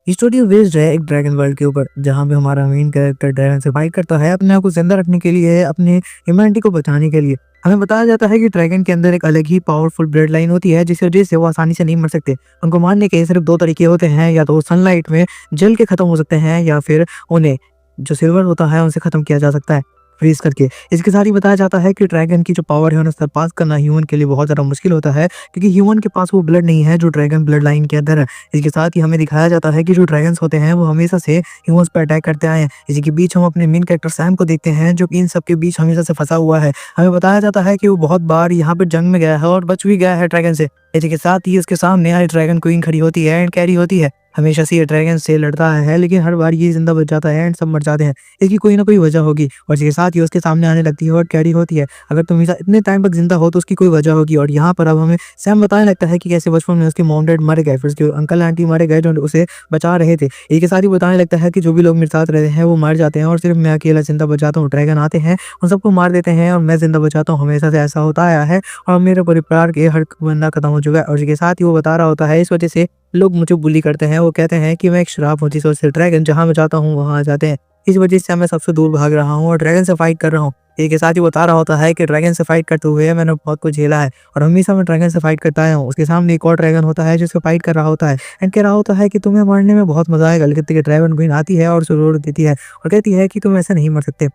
Story based है एक dragon world के ऊपर, जहाँ पे हमारा मेन कैरेक्टर ड्रैगन से फाइट करता है अपने आप को जिंदा रखने के लिए, अपने ह्यूमैनिटी को बचाने के लिए। हमें बताया जाता है कि ड्रैगन के अंदर एक अलग ही पावरफुल ब्लड लाइन होती है, जिस वजह से वो आसानी से नहीं मर सकते। उनको मारने के सिर्फ दो तरीके होते हैं, या तो वो सनलाइट में जल के खत्म हो सकते हैं, या फिर उन्हें जो सिल्वर होता है उनसे खत्म किया जा सकता है, फ्रीज करके। इसके साथ ही बताया जाता है कि ड्रैगन की जो पावर है उन्हें सरपास करना ह्यूमन के लिए बहुत ज़्यादा मुश्किल होता है, क्योंकि ह्यूमन के पास वो ब्लड नहीं है जो ड्रैगन ब्लड लाइन के अंदर है। इसके साथ ही हमें दिखाया जाता है कि जो ड्रैगन्स होते हैं वो हमेशा से ह्यूमंस पर अटैक करते आए हैं। इसी के बीच हम अपने मेन कैरेक्टर सैम को देखते हैं, जो कि इन सब के बीच हमेशा से फंसा हुआ है। हमें बताया जाता है कि वो बहुत बार यहाँ पर जंग में गया है और बच भी गया है ड्रैगन से। इसी के साथ ही उसके सामने आई ड्रैगन क्वीन खड़ी होती है एंड कैरी होती है। हमेशा से ये ड्रैगन से लड़ता है, लेकिन हर बार ये जिंदा बच जाता है एंड सब मर जाते हैं। इसकी कोई ना कोई वजह होगी, और इसके साथ ही उसके सामने आने लगती है और कैरी होती है। अगर तुम इतने टाइम तक जिंदा हो तो उसकी कोई वजह होगी। और यहाँ पर अब हमें सैम बताने लगता है कि कैसे बचपन में उसके मॉम डैड मर गए, फिर उसके अंकल आंटी मरे गए जो उसे बचा रहे थे। इसके साथ ही बताने लगता है कि जो भी लोग मेरे साथ रहते हैं वो मर जाते हैं और सिर्फ मैं अकेला जिंदा बच जाता हूँ। ड्रैगन आते हैं, उन सबको मार देते हैं और मैं जिंदा बचाता हूँ। हमेशा से ऐसा होता आया है और मेरे परिवार के हर बंदा खत्म हो चुका है। और इसके साथ ही वो बता रहा होता है, इस वजह से लोग मुझे बुली करते हैं। वो कहते हैं कि मैं एक शराब हूँ, जिस वजह से ड्रैगन जहाँ मैं जाता हूँ वहाँ आ जाते हैं। इस वजह से मैं सबसे दूर भाग रहा हूँ और ड्रैगन से फाइट कर रहा हूँ। इसके साथ ही बता रहा होता है कि ड्रैगन से फाइट करते हुए मैंने बहुत कुछ झेला है और हमेशा मैं ड्रैगन से फाइट करता आया हूँ। उसके सामने एक और ड्रैगन होता है जिससे फाइट कर रहा होता है एंड कह रहा होता है कि तुम्हें मारने में बहुत मजा आएगा। लेकिन ड्रैगन क्वीन आती है और उसे रोक देती है और कहती है कि तुम ऐसे नहीं मर सकते,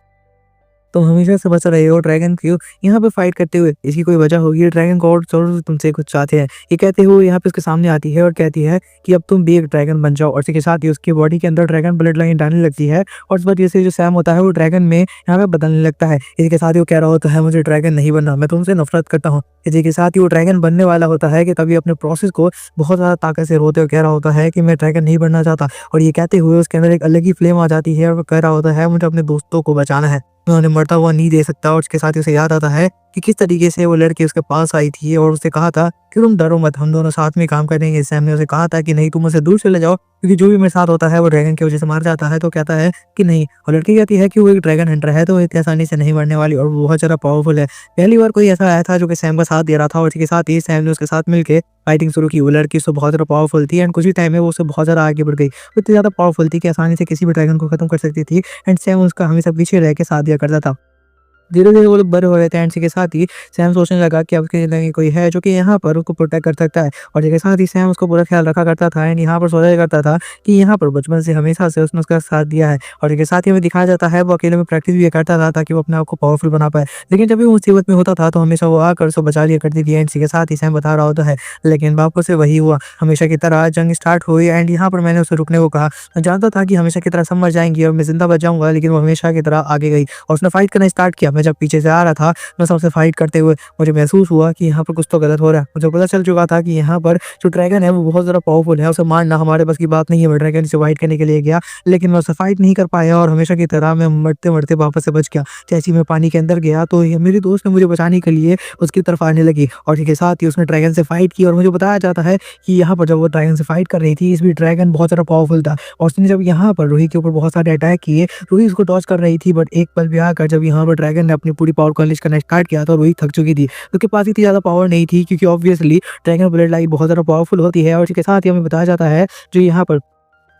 तुम हमेशा से बच रहे हो ड्रैगन क्यों यहाँ पे फाइट करते हुए। इसकी कोई वजह होगी, ड्रैगन गॉड जरूर तुमसे कुछ चाहते हैं। ये कहते हुए यहाँ पे उसके सामने आती है और कहती है कि अब तुम भी एक ड्रैगन बन जाओ। और इसके साथ ही उसकी बॉडी के अंदर ड्रैगन ब्लड लाइन डालने लगती है और इस वजह से जो सैम होता है वो ड्रैगन में यहाँ पे बदलने लगता है। इसके साथ ही वो कह रहा होता है, मुझे ड्रैगन नहीं बनना, मैं तुमसे नफरत करता हूँ। इसी के साथ ही वो ड्रैगन बनने वाला होता है कि तभी अपने प्रोसेस को बहुत ज़्यादा ताकत से रोते हुए कह रहा होता है कि मैं ड्रैगन नहीं बनना चाहता। और ये कहते हुए उसके अंदर एक अलग ही फ्लेम आ जाती है और वो कह रहा होता है, मुझे अपने दोस्तों को बचाना है, मैं उन्हें मरता हुआ नहीं दे सकता। और उसके साथ ही उसे याद आता है कि किस तरीके से वो लड़की उसके पास आई थी और उससे कहा था कि तुम डरो मत, हम दोनों साथ में काम करेंगे। सैम ने उसे कहा था कि नहीं, तुम उसे दूर चले जाओ, क्योंकि जो भी मेरे साथ होता है वो ड्रैगन की वजह से मार जाता है। तो कहता है कि नहीं, और लड़की कहती है कि वो एक ड्रैगन हंटर है तो इतनी आसानी से नहीं मरने वाली और वो बहुत ज़्यादा पावरफुल है। पहली बार कोई ऐसा आया था जो कि सैम का साथ दे रहा था और इसके साथ ही सैम ने उसके साथ मिलकर फाइटिंग शुरू की। वो लड़की उससे बहुत ज़्यादा पावरफुल थी एंड कुछ ही टाइम में वो उससे बहुत ज़्यादा आगे बढ़ गई। वो इतनी ज़्यादा पावरफुल थी कि आसानी से किसी भी ड्रैगन को खत्म कर सकती थी एंड सैम उसका हमेशा पीछे रह के साथ दिया करता था। धीरे-धीरे वो लोग बड़े हो रहे थे एंड इसी के साथ ही सैम सोचने लगा कि अब उसकी ज़िंदगी कोई है जो कि यहाँ पर उसको प्रोटेक्ट कर सकता है। और इसके साथ ही सैम उसको पूरा ख्याल रखा करता था एंड यहाँ पर सोचा करता था कि यहाँ पर बचपन से हमेशा से उसने उसका साथ दिया है। और इसके साथ ही हमें दिखाया जाता है वो अकेले में प्रैक्टिस भी करता था ताकि वो अपने आप को पावरफुल बना पाए। लेकिन जब भी वो मुसीबत में होता था तो हमेशा वो आकर उसको बचा लिया करती थी एंड इसी के साथ ही सैम बता रहा होता है, लेकिन वापस से वही हुआ, हमेशा की तरह जंग स्टार्ट हुई एंड यहाँ पर मैंने उसे रुकने को कहा। मैं जानता था कि हमेशा की तरह सब मर जाएंगी और मैं जिंदा बच जाऊंगा, लेकिन वो हमेशा की तरह आगे गई और उसने फाइट करना स्टार्ट किया। मैं जब पीछे से आ रहा था मैं सबसे फाइट करते हुए, मुझे महसूस हुआ कि यहाँ पर कुछ तो गलत हो रहा है। मुझे पता चल चुका था कि यहाँ पर जो ड्रैगन है वो बहुत ज़्यादा पावरफुल है, उसे मारना हमारे बस की बात नहीं है। मैं ड्रैगन से फाइट करने के लिए गया, लेकिन मैं उससे फाइट नहीं कर पाया और हमेशा की तरह मैं मरते-मरते वापस से बच गया। जैसे ही मैं पानी के अंदर गया तो ये मेरी दोस्त ने मुझे बचाने के लिए उसकी तरफ आने लगी और इसके साथ ही उसने ड्रैगन से फाइट की। और मुझे बताया जाता है कि यहाँ पर जब वो ड्रैगन से फाइट कर रही थी, इसमें ड्रैगन बहुत ज़्यादा पावरफुल था और उसने जब यहाँ पर रूही के ऊपर बहुत सारे अटैक किए, रूही उसको डॉज कर रही थी। बट एक पल भी आकर जब यहाँ पर ड्रैगन ने अपनी पूरी पावर को अनलीश करना स्टार्ट किया तो रूही थक चुकी थी। उसके पास इतनी ज़्यादा पावर नहीं थी, क्योंकि ऑब्वियसली ड्रैगन ब्लड लाइन बहुत ज़्यादा पावरफुल होती है। और इसके साथ ही हमें बताया जाता है जो यहाँ पर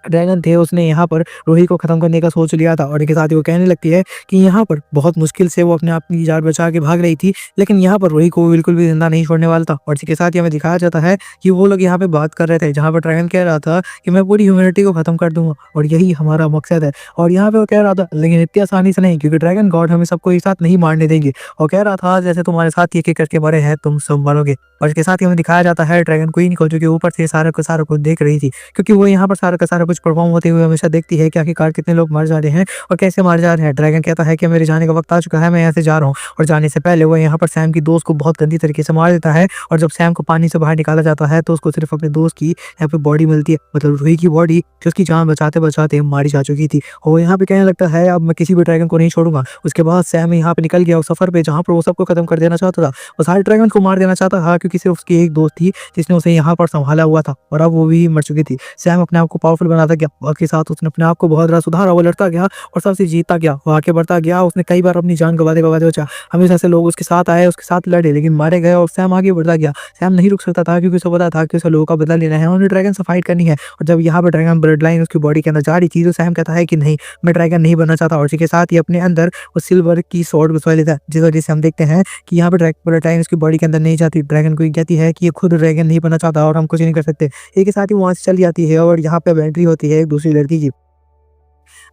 ड्रैगन थे उसने यहाँ पर रूही को ख़त्म करने का सोच लिया था। और इसके साथ ही वो कहने लगती है कि यहाँ पर बहुत मुश्किल से वो अपने आप की जान बचा के भाग रही थी, लेकिन यहाँ पर रूही को बिल्कुल भी जिंदा नहीं छोड़ने वाला था। और इसके साथ ही हमें दिखाया जाता है कि वो लोग यहाँ पे बात कर रहे थे, जहाँ पर ड्रैगन कह रहा था कि मैं पूरी ह्यूमैनिटी को ख़त्म कर दूंगा और यही हमारा मकसद है। और यहाँ पे वो कह रहा था, लेकिन इतनी आसानी से नहीं, क्योंकि ड्रैगन गॉड हमें सबको एक साथ नहीं मारने देंगे। और कह रहा था जैसे तुम्हारे साथ एक एक करके मरे हैं तुम सब मरोगे। और इसके साथ ही हमें दिखाया जाता है ड्रैगन क्वीन को, जो कि ऊपर से सारा कुछ देख रही थी, क्योंकि वो यहाँ पर सारा का सारा कुछ परफॉर्म होते हुए हमेशा देखती है कि आखिरकार कितने लोग मर जा रहे हैं और कैसे मर जा रहे हैं। ड्रैगन कहता है कि मेरे जाने का वक्त आ चुका है, मैं यहाँ से जा रहा हूँ। और जाने से पहले वो यहाँ पर सैम की दोस्त को बहुत गंदी तरीके से मार देता है। और जब सैम को पानी से बाहर निकाला जाता है तो उसको सिर्फ अपने दोस्त की यहाँ पे बॉडी मिलती है, मतलब रूही की बॉडी, जो उसकी जान बचाते बचाते मारी जा चुकी थी। और वो यहाँ पे कहने लगता है अब मैं किसी भी ड्रैगन को नहीं छोड़ूंगा। उसके बाद सैम यहाँ पे निकल गया उस सफर पे जहाँ पर वो सबको खत्म कर देना चाहता था, वो सारे ड्रैगन को मार देना चाहता था, क्योंकि सिर्फ उसकी एक दोस्त थी जिसने उसे यहाँ पर संभाला हुआ था और अब वो भी मर चुकी थी। सैम अपने आप को पावरफुल बना बनाता गया। वक्त के साथ उसने अपने आप को बहुत ज़्यादा सुधारा, वो लड़ता गया और सबसे जीतता गया, वो आगे बढ़ता गया। उसने कई बार अपनी जान गँवाते-गँवाते बचा। हमेशा से लोग उसके साथ आए, उसके साथ लड़े, लेकिन मारे गए और सैम आगे बढ़ता गया। सैम नहीं रुक सकता था क्योंकि उसे पता था कि उसे लोगों का बदला लेना है, उन्हें ड्रैगन से फाइट करनी है। और जब यहाँ पे ड्रैगन ब्लड लाइन उसकी बॉडी के अंदर जा रही थी, तो सैम कहता है कि नहीं, मैं ड्रैगन नहीं बनना चाहता, और इसी के साथ ही अपने अंदर वो सिल्वर की स्वॉर्ड घुसवा लेता है। जिस वजह से हम देखते हैं कि यहाँ पे ब्लड लाइन उसकी बॉडी के अंदर नहीं जाती। ड्रैगन को ये कहती है कि ये खुद ड्रैगन नहीं बनना चाहता और हम कुछ नहीं कर सकते। इसी के साथ ही वो वहाँ से चली जाती है और यहाँ पे अब एंट्री होती है एक दूसरी लड़की की।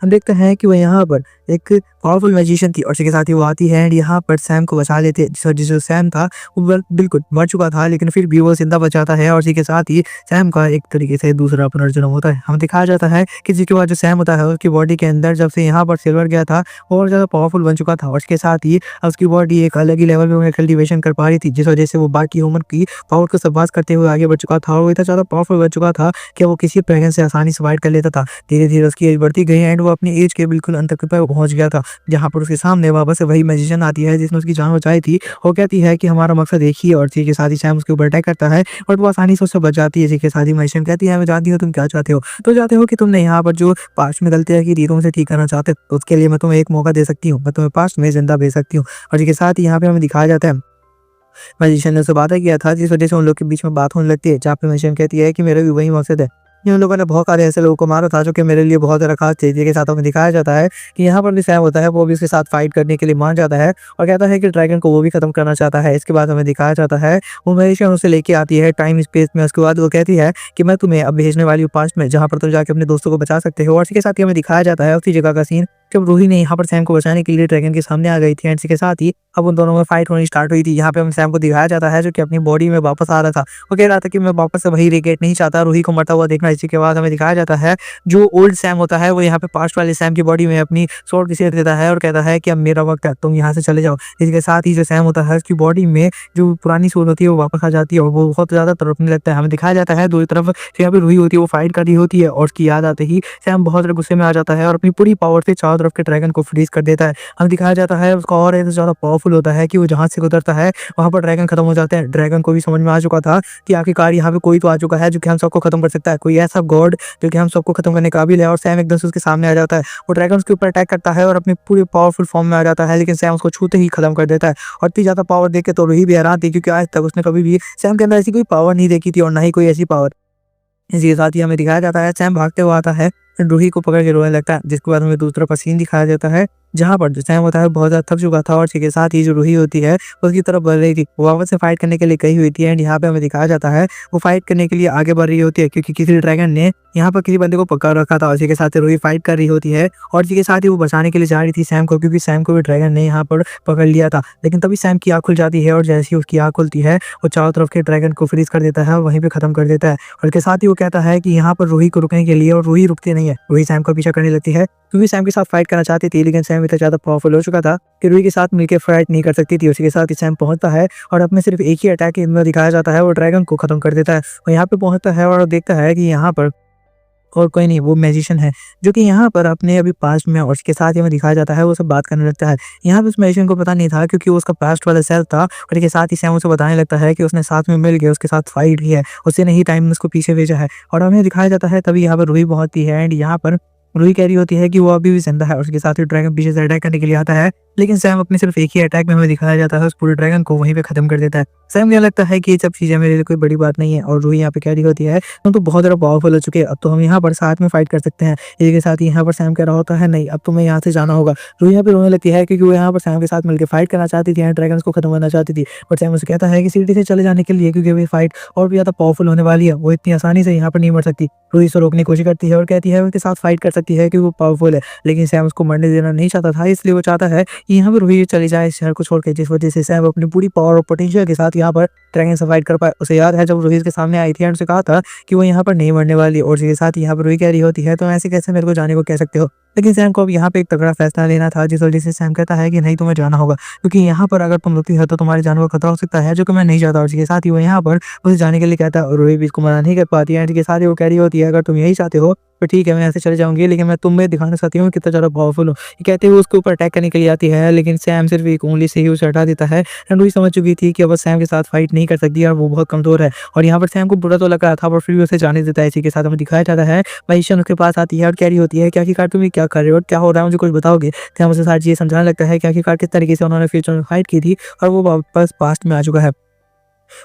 हम देखते हैं कि वो यहाँ पर एक पावरफुल मैजिशियन थी और इसके साथ ही वो आती है एंड यहाँ पर सैम को बचा लेते हैं। जिस सैम था वो बिल्कुल मर चुका था, लेकिन फिर भी वो जिंदा बचाता है और इसी के साथ ही सैम का एक तरीके से दूसरा पुनर्जन्म होता है। हमें दिखाया जाता है कि जिसके बाद जो सैम होता है उसकी बॉडी के अंदर जब से यहाँ पर सिल्वर गया था और ज़्यादा पावरफुल बन चुका था और इसके साथ ही उसकी बॉडी एक अलग ही लेवल में कल्टिवेशन कर पा रही थी, जिस वजह से वो बाकी ह्यूमन की पावर को सरपास करते हुए आगे बढ़ चुका था और वो इतना ज़्यादा पावरफुल बन चुका था कि वो किसी ड्रैगन से आसानी से फाइट कर लेता था। धीरे धीरे उसकी एज बढ़ती गई एंड वो अपनी एज के बिल्कुल अंत तक पर पहुंच गया था, जहाँ पर उसके सामने वापस से वही मैजिशियन आती है जिसने उसकी जान बचाई थी। वो कहती है कि हमारा मकसद एक ही है और इसी के साथ ही सैम उसके ऊपर अटैक करता है और वो आसानी से उससे बच जाती है। इसी के साथ ही मैजिशियन कहती है मैं जानती हूँ तुम क्या चाहते हो, तो चाहते हो कि तुमने यहाँ पर जो पास्ट में गलतियाँ की थी तुम उसे ठीक करना चाहते हो, तो उसके लिए मैं तुम्हें एक मौका दे सकती हूँ, मैं तुम्हें पास्ट में जिंदा भेज सकती हूँ। और इसी के साथ ही यहाँ पे हमें दिखाया जाता है मैजिशियन ने उससे वादा किया था, जिस वजह से उन लोग के बीच में बात होने लगती है, जहाँ पे मैजिशियन कहती है कि मेरा भी वही मकसद है। इन लोगों ने बहुत सारे ऐसे लोगों को मारा था जो कि मेरे लिए बहुत ज़्यादा खास थे। के साथ हमें दिखाया जाता है कि यहाँ पर भी सैम होता है, वो भी उसके साथ फाइट करने के लिए मान जाता है और कहता है कि ड्रैगन को वो भी खत्म करना चाहता है। इसके बाद हमें दिखाया जाता है वो मैजिशियन उसे लेके आती है टाइम स्पेस में। उसके बाद वो कहती है कि मैं तुम्हें अब भेजने वाली हूँ पास्ट में, जहाँ पर तुम जाके अपने दोस्तों को बचा सकते हो। और इसी के साथ ही हमें दिखाया जाता है उसी जगह का सीन जब रूही ने यहाँ पर सैम को बचाने के लिए ड्रैगन के सामने आ गई थी एंड इसी के साथ ही अब उन दोनों में फाइट होनी स्टार्ट हुई थी। यहाँ पे हम सैम को दिखाया जाता है जो कि अपनी बॉडी में वापस आ रहा था। वो कह रहा था कि मैं वापस से वही रिग्रेट नहीं चाहता रूही को मरता हुआ देखना। इसी के बाद हमें दिखाया जाता है जो ओल्ड सैम होता है वो यहाँ पे पास्ट वाले सैम की बॉडी में अपनी स्वॉर्ड घसीट देता है और कहता है कि अब मेरा वक्त है, तुम यहाँ से चले जाओ। इसके साथ ही जो सैम होता है उसकी बॉडी में जो पुरानी सोल होती है वो वापस आ जाती है और वो बहुत ज्यादा तड़पने लगता है। हमें दिखाया जाता है दूसरी तरफ यहाँ पे रूही होती है वो फाइट कर रही होती है और उसकी याद आते ही सैम बहुत ज्यादा गुस्से में आ जाता है और अपनी पूरी पावर से चारों तरफ के ड्रैगन को फ्रीज कर देता है। हमें दिखाया जाता है उसका और ऐसा ज्यादा पावरफुल होता है कि वो जहां से गुजरता है वहां पर ड्रैगन खत्म हो जाते हैं। ड्रैगन को भी समझ में आ चुका था कि आखिरकार यहाँ पे कोई तो आ चुका है जो कि हम सबको खत्म कर सकता है, कोई ऐसा गॉड जो कि हम सबको खत्म करने काबिल है। और सैम एकदम से उसके सामने आ जाता है, वो ड्रैगन उसके ऊपर अटैक करता है और अपनी पूरी पावरफुल फॉर्म में आ जाता है, लेकिन सैम उसको छूते ही खत्म कर देता है। और इतनी ज्यादा पावर देख के तो रूही भी हैरान थी क्योंकि आज तक उसने कभी भी सैम के अंदर ऐसी कोई पावर नहीं देखी थी और ना ही कोई ऐसी पावर। इसी के साथ ही हमें दिखाया जाता है सैम भागते हुए आता है, रूही को पकड़ के रोने लगता है, जिसके बाद हमें दूसरा तरफ सीन दिखाया जाता है जहाँ पर जो सैम होता है बहुत ज़्यादा थक चुका था और इसी के साथ ही जो रूही होती है उसकी तरफ बढ़ रही थी, वो वापस से फाइट करने के लिए गई हुई थी। एंड यहाँ पे हमें दिखाया जाता है वो फाइट करने के लिए आगे बढ़ रही होती है क्योंकि किसी ड्रैगन ने यहाँ पर किसी बंदे को पकड़ रखा था। उसी के साथ रूही फाइट कर रही होती है और इसी के साथ ही वो बचाने के लिए जा रही थी सैम को, क्योंकि सैम को भी ड्रैगन ने यहाँ पर पकड़ लिया था। लेकिन तभी सैम की आँख खुल जाती है और जैसे ही उसकी आँख खुलती है वो चारों तरफ के ड्रैगन को फ्रीज कर देता है और वहीं पे खत्म कर देता है। और इसके साथ ही वो कहता है कि यहाँ पर रूही को रुकने के लिए, और रूही रुकती नहीं है, रूही सैम का पीछा करने लगती है क्योंकि सैम के साथ फाइट करना चाहती थी, लेकिन सैम इतना ज्यादा पावरफुल हो चुका था कि रूही के साथ मिलकर फाइट नहीं कर सकती थी। उसी के साथ ही सैम पहुंचता है और अपने सिर्फ एक ही अटैक में दिखाया जाता है वो ड्रैगन को खत्म कर देता है। और यहाँ पे पहुंचता है और देखता है कि यहाँ पर और कोई नहीं, वो मैजिशियन है जो कि यहाँ पर अपने अभी पास्ट में, और उसके साथ ही हमें दिखाया जाता है वो सब बात करने लगता है। यहाँ पे उस मैजिशियन को पता नहीं था क्योंकि वो उसका पास्ट वाला सेल्फ था, और इसके साथ ही सैम उसे बताने लगता है कि उसने साथ में मिल के उसके साथ फाइट की है, उससे नहीं टाइम ने उसको पीछे भेजा है। और हमें दिखाया जाता है तभी यहाँ पर रूही पहुंचती है एंड यहाँ पर रूही कह रही होती है कि वो अभी भी जिंदा है और उसके साथ ही ड्रैगन पीछे से अटैक करने के लिए आता है, लेकिन सैम अपने सिर्फ एक ही अटैक में हमें दिखाया जाता है उस पूरे ड्रैगन को वहीं पे खत्म कर देता है। सैम को लगता है कि ये सब चीजें मेरे लिए कोई बड़ी बात नहीं है और रूही यहाँ पे कह रही होती है तुम तो बहुत ज्यादा पावरफुल हो चुके हैं, अब तो हम यहाँ पर साथ में फाइट कर सकते हैं। इसी के साथ ही यहाँ पर सैम कह रहा होता है नहीं, अब तुम्हें यहाँ से जाना होगा। रूही यहाँ पे रोने लगती है क्योंकि वो यहाँ पर सैम के साथ मिलकर फाइट करना चाहती थी, ड्रैगन को खत्म करना चाहती थी, बट सैम उसे कहता है कि सिटी से चले जाने के लिए, क्योंकि वो फाइट और भी ज्यादा पावरफुल होने वाली है, वो इतनी आसानी से यहाँ पर नहीं मर सकती। रूही से रोकने की कोशिश करती है और कहती है उसके साथ फाइट कर सकती है क्योंकि वो पावरफुल है, लेकिन सैम उसको मरने देना नहीं चाहता था, इसलिए वो चाहता है कि यहाँ पर रूही चली जाए इस शहर को छोड़ के, जिस वजह से सैम अपनी पूरी पावर और पोटेंशियल के साथ यहाँ पर ड्रैगन से फाइट कर पाए। उसे याद है जब रूही के सामने आई थी और उसे कहा था कि वो यहाँ पर नहीं मरने वाली, और इसके साथ यहाँ पर रूही कह रही होती है तो ऐसे कैसे मेरे को जाने को कह सकते हो। लेकिन सैम को अब यहाँ पे एक तगड़ा फैसला लेना था, जिस वजह से सैम कहता है कि नहीं तुम्हें जाना होगा, क्योंकि यहाँ पर अगर तुम रुकती हो तो तुम्हारी जान को खतरा हो सकता है, जो कि मैं नहीं चाहता। और इसके साथ ही वो यहाँ पर उसे जाने के लिए कहता है और रूही भी इसको मना नहीं कर पाती है। इसके साथ ही वो कह रही होती है अगर तुम यही चाहते हो तो ठीक है मैं ऐसे चले जाऊँगी, लेकिन मैं तुम्हें दिखाना चाहती हूँ कितना ज़्यादा पावरफुल हूँ। ये कहते हुए उसके ऊपर अटैक करने के लिए आती है, लेकिन सैम सिर्फ़ एक उँगली से ही उसे हटा देता है। एंड वही समझ चुकी थी कि अब सैम के साथ फाइट नहीं कर सकती और वो बहुत कमज़ोर है। और यहाँ पर सैम को बुरा तो लग रहा था, पर फिर भी उसे जाने देता है। इसी के साथ हमें दिखाया जाता है मजिशियन उसके पास आती है और कह रही होती है कि आखिरकार तुम ये क्या कर रहे हो? क्या हो रहा है, मुझे कुछ बताओगे? सैम उसे सारी चीज़ें समझाने लगता है कि आखिरकार किस तरीके से उन्होंने फ्यूचर में फाइट की थी और वो वापस पास्ट में आ चुका है।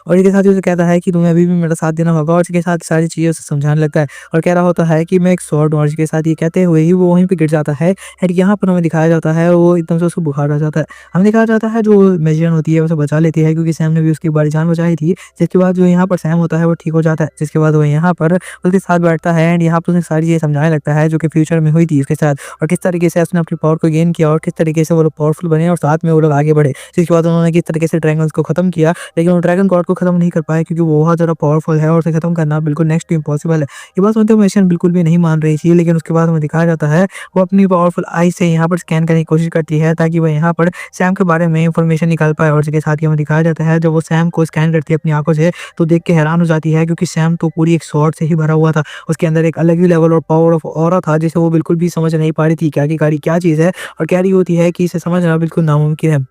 और इसके साथ ही उसे कहता है कि तुम्हें अभी भी मेरा साथ देना होगा, और इसके साथ सारी चीज़ें उसे समझाने लगता है और कह रहा होता है कि मैं एक स्वॉर्ड हूँ। और इसके साथ ये कहते हुए ही वो वहीं पे गिर जाता है। एंड यहाँ पर हमें दिखाया जाता है वो एकदम से उसको बुखार आ जाता है। हमें दिखाया जाता है जो मैजिशियन होती है उसे बचा लेती है, क्योंकि सैम ने भी उसकी बारी जान बचाई थी। जिसके बाद जो यहाँ पर सैम होता है वो ठीक हो जाता है। जिसके बाद वो यहाँ पर उसके साथ बैठता है एंड यहाँ पर उसे सारी चीज़ें समझाने लगता है जो कि फ्यूचर में हुई थी उसके साथ, और किस तरीके से उसने अपनी पावर को गेन किया और किस तरीके से वो लोग पावरफुल बने और साथ में वो लोग आगे बढ़े। जिसके बाद उन्होंने किस तरीके से ड्रैगन्स को खत्म किया, लेकिन वो ड्रैगन गॉड को खत्म नहीं कर पाए, क्योंकि वो बहुत ज़्यादा पावरफुल है और उसे खत्म करना बिल्कुल नेक्स्ट टू इम्पॉसिबल है। ये बात सुनते हुए मैजिशियन बिल्कुल भी नहीं मान रही थी, लेकिन उसके बाद हमें दिखाया जाता है वो अपनी पावरफुल आई से यहाँ पर स्कैन करने की कोशिश करती है, ताकि वो यहाँ पर सैम के बारे में इंफॉर्मेशन निकाल पाए। और इसके साथ ही हमें दिखाया जाता है जब वो सैम को स्कैन करती है अपनी आंखों से, तो देख के हैरान हो जाती है, क्योंकि सैम तो पूरी एक स्वॉर्ड से ही भरा हुआ था। उसके अंदर एक अलग ही लेवल और पावर ऑफ ऑरा था, जिसे वो बिल्कुल भी समझ नहीं पा रही थी कि आखिरकार क्या चीज़ है, और कह रही होती है कि इसे समझना बिल्कुल नामुमकिन है।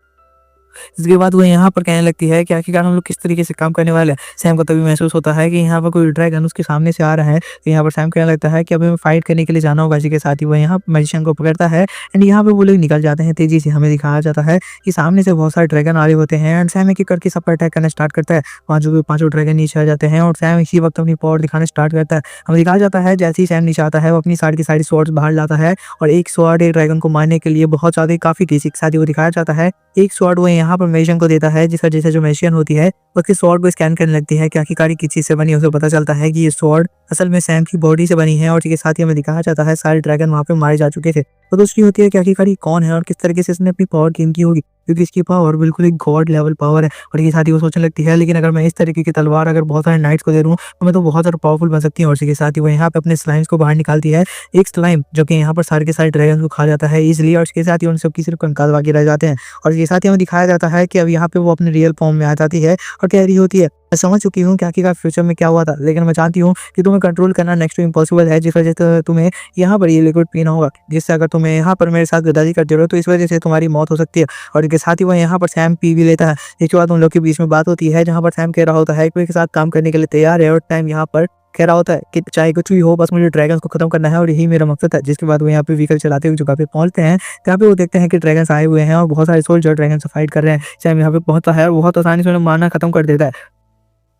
इसके बाद वो यहाँ पर कहने लगती है कि आखिरकार हम लोग किस तरीके से काम करने वाले हैं। सैम को तभी महसूस होता है कि यहाँ पर कोई ड्रैगन उसके सामने से आ रहा है। तो यहाँ पर सैम कहने लगता है कि अभी हमें फाइट करने के लिए जाना होगा। इसी के साथ ही वो यहाँ मैजिशियन को पकड़ता है एंड यहाँ पे वो लोग निकल जाते हैं तेजी से। हमें दिखाया जाता है कि सामने से बहुत सारे ड्रैगन आ रहे होते हैं एंड सैम एक-एक करके सब पर अटैक करना स्टार्ट करता है। पाँचों के पाँचों ड्रैगन नीचे आ जाते हैं और सैम इसी वक्त अपनी पावर दिखाना स्टार्ट करता है। हमें दिखाया जाता है जैसे ही सैम नीचे आता है वो अपनी सारी की सारी स्वॉर्ड्स बाहर लाता है, और एक स्वॉर्ड एक ड्रैगन को मारने के लिए बहुत ज़्यादा काफ़ी थी। इसी के साथ ही वो दिखाया जाता है एक स्वॉर्ड वो यहाँ पर मैजिशियन को देता है, जिस वजह से जो मैजिशियन होती है उसके स्वॉर्ड को स्कैन करने लगती है कि आखिरकार ये किस चीज़ से बनी है। उसे पता चलता है कि ये स्वॉर्ड असल में सैम की बॉडी से बनी है, और इसके साथ ही हमें दिखाया जाता है सारे ड्रैगन वहाँ पे मारे जा चुके थे। तो दूसरी होती है कि आखिरकार ये कौन है और किस तरीके से इसने अपनी पावर गेन की होगी, क्योंकि इसकी पावर बिल्कुल एक गॉड लेवल पावर है। और ये साथ ही वो सोचने लगती है, लेकिन अगर मैं इस तरीके की तलवार अगर बहुत सारे नाइट्स को दे दूँ तो मैं तो बहुत ज़्यादा पावरफुल बन सकती हूँ। और इसी के साथ ही वो यहाँ पे अपने स्लाइम्स को बाहर निकालती है। एक स्लाइम जो कि यहाँ पर सारे के सारे ड्रैगन को खा जाता है ईजिली, और इसके साथ ही उन सबकी सिर्फ कंकाल बाकी रह जाते हैं। और इसके साथ ही हमें दिखाया जाता है कि अब यहाँ पे वो अपने रियल फॉर्म में आ जाती है और कह रही होती है, मैं समझ चुकी हूँ कि आखिरकार फ्यूचर में क्या हुआ था, लेकिन मैं जानती हूँ कि तुम्हें कंट्रोल करना नेक्स्ट टू इम्पॉसिबल है, जिस वजह से तुम्हें यहाँ पर ये लिक्विड पीना होगा, जिससे अगर तुम्हें यहाँ पर मेरे साथ गद्दारी करते रहो तो इस वजह से तुम्हारी मौत हो सकती है। और इसके साथ ही वो यहाँ पर सैम पी भी लेता है। इसके बाद उन लोग के बीच में बात होती है, जहाँ पर सैम कह रहा होता है कि उसके साथ काम करने के लिए तैयार है, और टाइम यहाँ पर कह रहा होता है कि चाहे कुछ भी हो, बस मुझे ड्रैगन्स को खत्म करना है और यही मेरा मकसद है। जिसके बाद वो यहाँ पे व्हीकल चलाते हुए जगह पे पहुंचते हैं, जहाँ पे वो देखते हैं कि ड्रैगन्स आए हुए हैं और बहुत सारे सोल्जर ड्रैगन से फाइट कर रहे हैं। सैम यहाँ पे पहुंचता है और बहुत आसानी से उन्हें मारना खत्म कर देता है।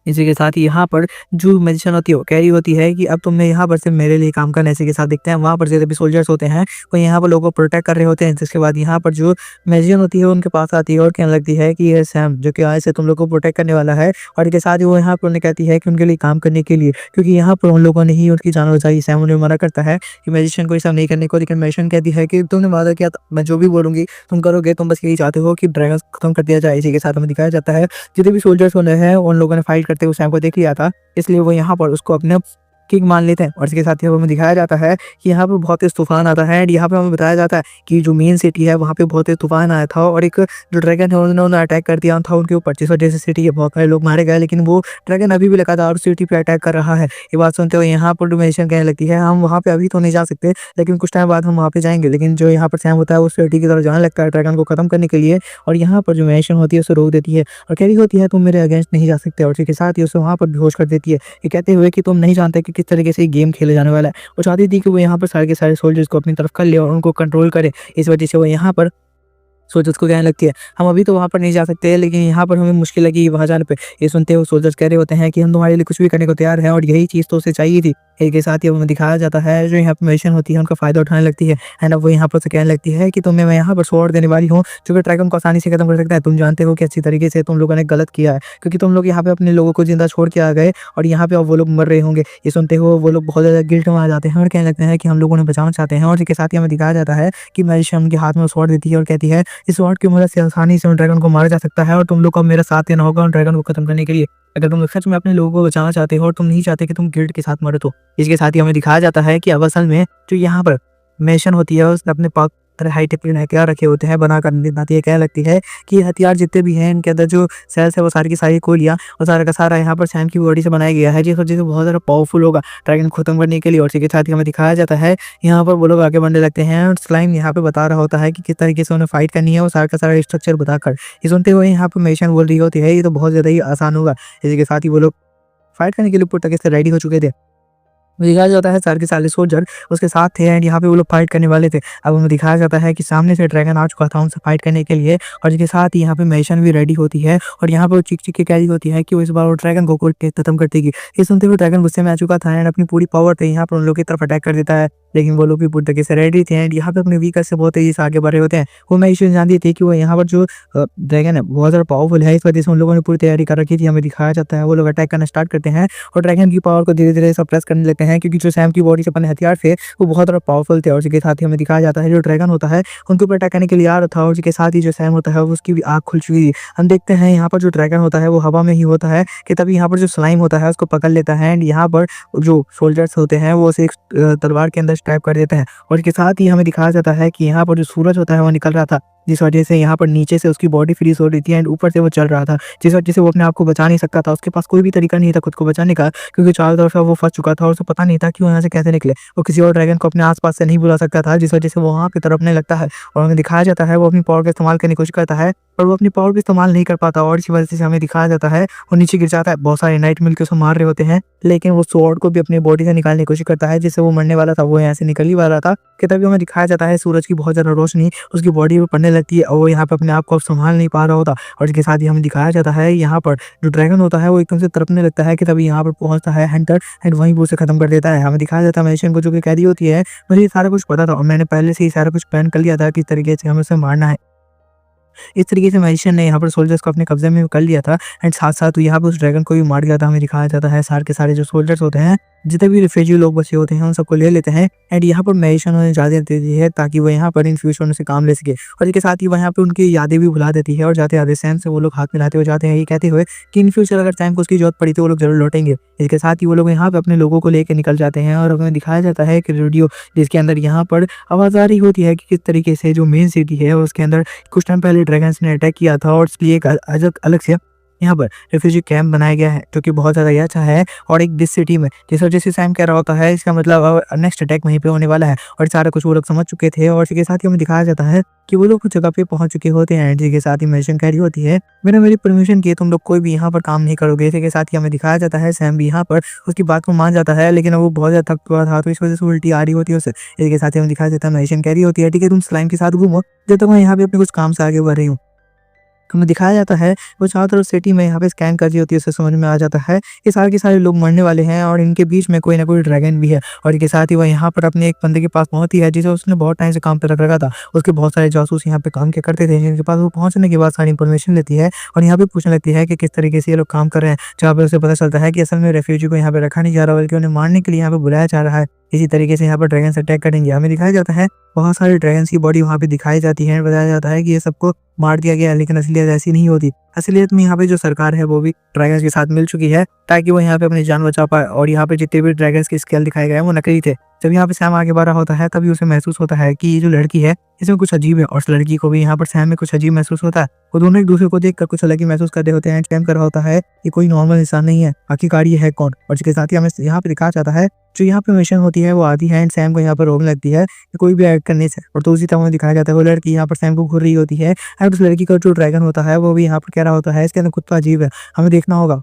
इसी के साथ ही यहाँ पर जो मैजिशियन होती है वो कह रही होती है कि अब तुमने यहाँ पर सिर्फ मेरे लिए काम करना है। इसी के साथ देखते हैं वहाँ पर जितने भी सोल्जर्स होते हैं वो यहाँ पर लोगों को प्रोटेक्ट कर रहे होते हैं। जिसके बाद यहाँ पर जो मैजिशियन होती है उनके पास आती है और कहने लगती है कि ये सैम जो कि आज से तुम लोग को प्रोटेक्ट करने वाला है। और इसके साथ ही वो यहाँ पर उन्हें कहती है कि उनके लिए काम करने के लिए, क्योंकि यहाँ पर उन लोगों ने ही उनकी जान बचाई। सैम उन्हें मना करता है कि मैजिशियन को ये सब नहीं करने को, लेकिन मैजिशियन कहती है कि तुमने वादा किया था, मैं जो भी बोलूंगी तुम करोगे, तुम बस यही चाहते हो कि ड्रैगन खत्म कर दिया जाए। इसी के साथ हमें दिखाया जाता है जितने भी सोल्जर्स होने हैं उन लोगों ने फाइट करते हुए सैम को देख लिया था, इसलिए वो यहाँ पर उसको अपने किंग मान लेते हैं। और इसके साथ ही हमें दिखाया जाता है कि यहाँ पे बहुत तेज तूफान आता है एंड यहाँ पे हमें बताया जाता है कि जो मेन सिटी है वहाँ पे बहुत तेज तूफान आया था, और एक जो ड्रैगन है उन्होंने अटैक कर दिया था उनके ऊपर, जिस वजह से सिटी के बहुत सारे लोग मारे गए, लेकिन वो ड्रैगन अभी भी लगातार सिटी पे अटैक कर रहा है। ये बात सुनते हुए यहाँ पर डोमिनेशन कहने लगती है, हम वहाँ पे अभी तो नहीं जा सकते, लेकिन कुछ टाइम बाद हम वहाँ पे जाएंगे। लेकिन जो यहाँ पर सैम होता है वो सिटी की तरफ जाने लगता है ड्रैगन को खत्म करने के लिए, और यहाँ पर जो मैजिशियन होती है उसे रोक देती है और कह रही होती है तुम मेरे अगेंस्ट नहीं जा सकते। और इसके साथ ही उसे वहाँ पर बेहोश कर देती है, ये कहते हुए कि तुम नहीं जानते कि किस तरीके से गेम खेले जाने वाला है। वो चाहती थी कि वो यहाँ पर सारे के सारे सोल्जर्स को अपनी तरफ कर ले और उनको कंट्रोल करे। इस वजह से वो यहाँ पर सोल्जर्स को कहने लगती है, हम अभी तो वहाँ पर नहीं जा सकते, लेकिन यहाँ पर हमें मुश्किल लगी वहाँ जाने पे। ये सुनते हुए सोल्जर्स कह रहे होते हैं कि हम तुम्हारे लिए कुछ भी करने को तैयार हैं, और यही चीज़ तो उसे चाहिए थी। इसके साथ ही हमें दिखाया जाता है जो यहाँ पर मैजिशियन होती है उनका फ़ायदा उठाने लगती है एंड अब वो यहाँ पर उसे कहने लगती है कि तुम्हें मैं यहाँ पर स्वॉर्ड देने वाली हूँ जो कि ड्रैगन को आसानी से खत्म कर सकता है। तुम जानते हो कि अच्छी तरीके से तुम लोगों ने गलत किया है, क्योंकि तुम लोग यहाँ पे अपने लोगों को जिंदा छोड़ के आ गए और यहाँ पे अब वो लोग मर रहे होंगे। ये सुनते हुए वो लोग बहुत ज़्यादा गिल्ट में आ जाते हैं और कहने लगते हैं कि हम लोगों ने बचाना चाहते हैं। और इसके साथ ही हमें दिखाया जाता है कि मैजिशियन उनके हाथ में स्वॉर्ड देती है और कहती है इस स्वॉर्ड की मदद से आसानी से उन ड्रैगन को मारा जा सकता है, और तुम लोग को अब मेरा साथ देना होगा उन ड्रैगन को खत्म करने के लिए। अगर तुम सच में अपने लोगों को बचाना चाहते हो और तुम नहीं चाहते कि तुम गिल्ट के साथ मरो तो। इसके साथ ही हमें दिखाया जाता है कि अब असल में जो यहाँ पर मैजिशियन होती है उसने अपने तरह हाईटेक हथियार रखे होते हैं बनाकर बनाती है। क्या लगती है कि ये हथियार जितने भी हैं इनके अंदर जो सेल्स है वो सारी की सारी गोलियाँ और सारा का सारा यहाँ पर सैम की बॉडी से बनाया गया है, जिस वजह से बहुत ज़्यादा पावरफुल होगा ड्रैगन को खत्म करने के लिए। और इसी के साथ ही हमें दिखाया जाता है यहाँ पर वो लोग आगे बढ़ने लगते हैं और स्लाइम यहाँ पे बता रहा होता है कि किस तरीके से उन्हें फाइट करनी है, वो सारा का सारा स्ट्रक्चर बताकर। ये सुनते हुए यहाँ पे मेशन बोल रही होती है ये तो बहुत ज़्यादा ही आसान होगा। इसी के साथ ही वो लोग फाइट करने के लिए पूरी तरीके से रेडी हो चुके थे। दिखाया जाता है सारे के सारे सोल्जर उसके साथ थे एंड यहाँ पे वो लोग फाइट करने वाले थे। अब हमें दिखाया जाता है कि सामने से ड्रैगन आ चुका था उनसे फाइट करने के लिए और इसके साथ ही यहाँ पे मिशन भी रेडी होती है और यहाँ पे वो चीख के कह रही होती है कि वो इस बार वो ड्रैगन को खत्म कर देगी। ये सुनते हुए ड्रैगन गुस्से में आ चुका था एंड अपनी पूरी पावर से यहाँ पर उन लोग की तरफ अटैक कर देता है, लेकिन वो लोग भी पूरी तरीके से रेडी थे एंड यहाँ पे अपने वीकर से बहुत तेजी से आगे बढ़ रहे होते हैं। वो मैशन जानती थी कि वो यहाँ पर जो ड्रैगन है बहुत ज़्यादा पावरफुल है, इस वजह से उन लोगों ने पूरी तैयारी कर रखी थी। हमें दिखाया जाता है वो लोग अटैक करना स्टार्ट करते हैं और ड्रैगन की पावर को धीरे धीरे सप्रेस करने लगते हैं, क्योंकि जो सैम की बॉडी से बने हथियार थे वो बहुत ज़्यादा पावरफुल थे। और इसके साथ ही हमें दिखाया जाता है जो ड्रैगन होता है उनके ऊपर अटैक करने के लिए आ रहा था और इसके साथ ही जो सैम होता है उसकी भी आँख खुल चुकी थी। हम देखते हैं यहाँ पर जो ड्रैगन होता है वो हवा में ही होता है कि तभी यहाँ पर जो स्लाइम होता है उसको पकड़ लेता है एंड यहाँ पर जो सोल्जर्स होते हैं वो उसे एक तलवार के अंदर स्ट्रैप कर देते हैं। और इसके साथ ही हमें दिखाया जाता है कि यहाँ पर जो सूरज होता है वो निकल रहा था, जिस वजह से यहाँ पर नीचे से उसकी बॉडी फ्रीज हो रही थी एंड ऊपर से वो चल रहा था, जिस वजह से वो अपने आप को बचा नहीं सकता था। उसके पास कोई भी तरीका नहीं था खुद को बचाने का, क्योंकि चारों तरफ से वो फंस चुका था और उसे पता नहीं था कि वो यहाँ से कैसे निकले। वो किसी और ड्रैगन को अपने आसपास से नहीं बुला सकता था, जिस वजह से वो वहाँ की तरफने लगता है और हमें दिखाया जाता है वो अपनी पावर का इस्तेमाल करने की कोशिश करता है और वो अपनी पावर भी इस्तेमाल नहीं कर पाता और इसी वजह से हमें दिखाया जाता है वो नीचे गिर जाता है। बहुत सारे नाइट मिलकर उसे मार रहे होते हैं, लेकिन वो स्वॉर्ड को भी अपनी बॉडी से निकालने की कोशिश करता है, जिससे वो मरने वाला था वो यहाँ से निकल ही वाला था कि तभी हमें दिखाया जाता है सूरज की बहुत ज़्यादा रोशनी उसकी बॉडी पर पड़ने लगती है और वो यहाँ पे अपने आप को संभाल नहीं पा रहा होता। और इसके साथ ही हमें दिखाया जाता है यहाँ पर जो ड्रैगन होता है वो एकदम से तड़पने लगता है कि तभी यहाँ पर पहुंचता है हंटर एंड वहीं वो उसे खत्म कर देता है। हमें दिखाया जाता है मैशन को जो कि कैदी होती है, मुझे ये सारा कुछ पता था और मैंने पहले से ही सारा कुछ प्लान कर लिया था किस तरीके से हमें उसे मारना है। इस तरीके से मैजिशियन ने यहाँ पर सोल्जर्स को अपने कब्जे में कर लिया था एंड साथ साथ यहाँ पर उस ड्रैगन को भी मार दिया था। हमें दिखाया जाता है सारे के सारे जो सोल्जर्स होते हैं जितने भी रिफ्यूजी लोग बचे होते हैं उन सबको ले लेते हैं एंड यहाँ पर मैजिशियन उन्हें इजाज़त दे दी है ताकि वो यहाँ पर इन फ्यूचर उनसे काम ले सके। और इसके साथ ही वह यहाँ पे उनकी यादें भी भुला देती है और जाते जाते सैम से वो लोग हाथ मिलाते हुए जाते हैं, ये कहते हुए कि इन फ्यूचर अगर सैम को उसकी जरूरत पड़ी तो वो लोग जरूर लौटेंगे। इसके साथ ही वो लोग यहाँ पे अपने लोगों को लेकर निकल जाते हैं और हमें दिखाया जाता है कि रेडियो जिसके अंदर यहाँ पर आवाज़ आ रही होती है कि किस तरीके से जो मेन सिटी है उसके अंदर कुछ टाइम पहले ड्रैगन्स ने अटैक किया था और इसलिए एक अलग से यहाँ पर रेफ्यूजी कैंप बनाया गया है जो कि बहुत ज़्यादा अच्छा है और एक दिस सिटी में, जिस वजह से सैम कह रहा होता है इसका मतलब नेक्स्ट अटैक वहीं पे होने वाला है। और सारा कुछ वो लोग समझ चुके थे और इसके साथ ही हमें दिखाया जाता है कि वो लोग कुछ जगह पे पहुंच चुके होते हैं जिसके साथ ही मिशन कह रही होती है मैंने मेरी परमिशन की तुम लोग कोई भी यहाँ पर काम नहीं करोगे। इसके साथ ही हमें दिखाया जाता है सैम भी यहाँ पर उसकी बात को मान जाता है, लेकिन वो बहुत ज़्यादा थक चुका था तो इस वजह से उल्टी आ रही होती है उसे। इसके साथ ही हमें दिखाया जाता है मिशन कह रही होती है ठीक है तुम स्लाइम के साथ घूमो जब तक मैं यहाँ पे अपने कुछ काम से आगे बढ़ रही हूँ। हमें दिखाया जाता है वो चारों तरफ सिटी में यहाँ पे स्कैन कर रही होती है, उससे समझ में आ जाता है कि सारे के सारे लोग मरने वाले हैं और इनके बीच में कोई ना कोई ड्रैगन भी है। और इसके साथ ही वह यहाँ पर अपने एक बंदे के पास पहुंचती है जिसे उसने बहुत टाइम से काम पे रख रखा था। उसके बहुत सारे जासूस यहाँ पे काम क्या करते थे, जिनके पास वो पहुंचने के बाद सारी इन्फॉर्मेशन लेती है और यहाँ पे पूछने लगती है कि किस तरीके से ये लोग काम कर रहे हैं, जहाँ पे उसे पता चलता है कि असल में रेफ्यूजी को यहाँ पे रखा नहीं जा रहा बल्कि उन्हें मारने के लिए यहाँ पे बुलाया जा रहा है। इसी तरीके से यहाँ पर ड्रैगन अटैक करेंगे। हमें दिखाया जाता है बहुत सारे ड्रैगन्स की बॉडी वहाँ पे दिखाई जाती है, बताया जाता है कि ये सबको मार दिया गया है, लेकिन असलियत ऐसी नहीं होती। असलियत में यहाँ पे जो सरकार है वो भी ड्रैगन्स के साथ मिल चुकी है ताकि वो यहाँ पे अपनी जान बचा पाए। और यहाँ पे जितने भी ड्रैगन्स के स्केल दिखाए गए हैं वो नकली थे। जब यहाँ पे सैम आगे बढ़ रहा होता है तभी उसे महसूस होता है कि ये जो लड़की है इसमें कुछ अजीब है और उस लड़की को भी यहाँ पर सैम में कुछ अजीब महसूस होता है। वो दोनों एक दूसरे को देखकर कुछ अलग ही महसूस कर रहे होते हैं। सैम कर रहा होता है ये कोई नॉर्मल इंसान नहीं है, आखिरकार ये है कौन। और इसके साथ ही हमें यहाँ पे दिखाया जाता है जो यहाँ पे मिशन होती है वो आती है एंड सैम को यहाँ पर रोकने लगती है कि कोई भी एक्ट करने से। और तो उसी तरह दिखाया जाता है वो लड़की यहाँ पर सैम को घूर रही होती है एंड उस लड़की का जो ड्रैगन होता है वो भी यहाँ पर कह रहा होता है इसके अंदर कुछ तो अजीब है, हमें देखना होगा।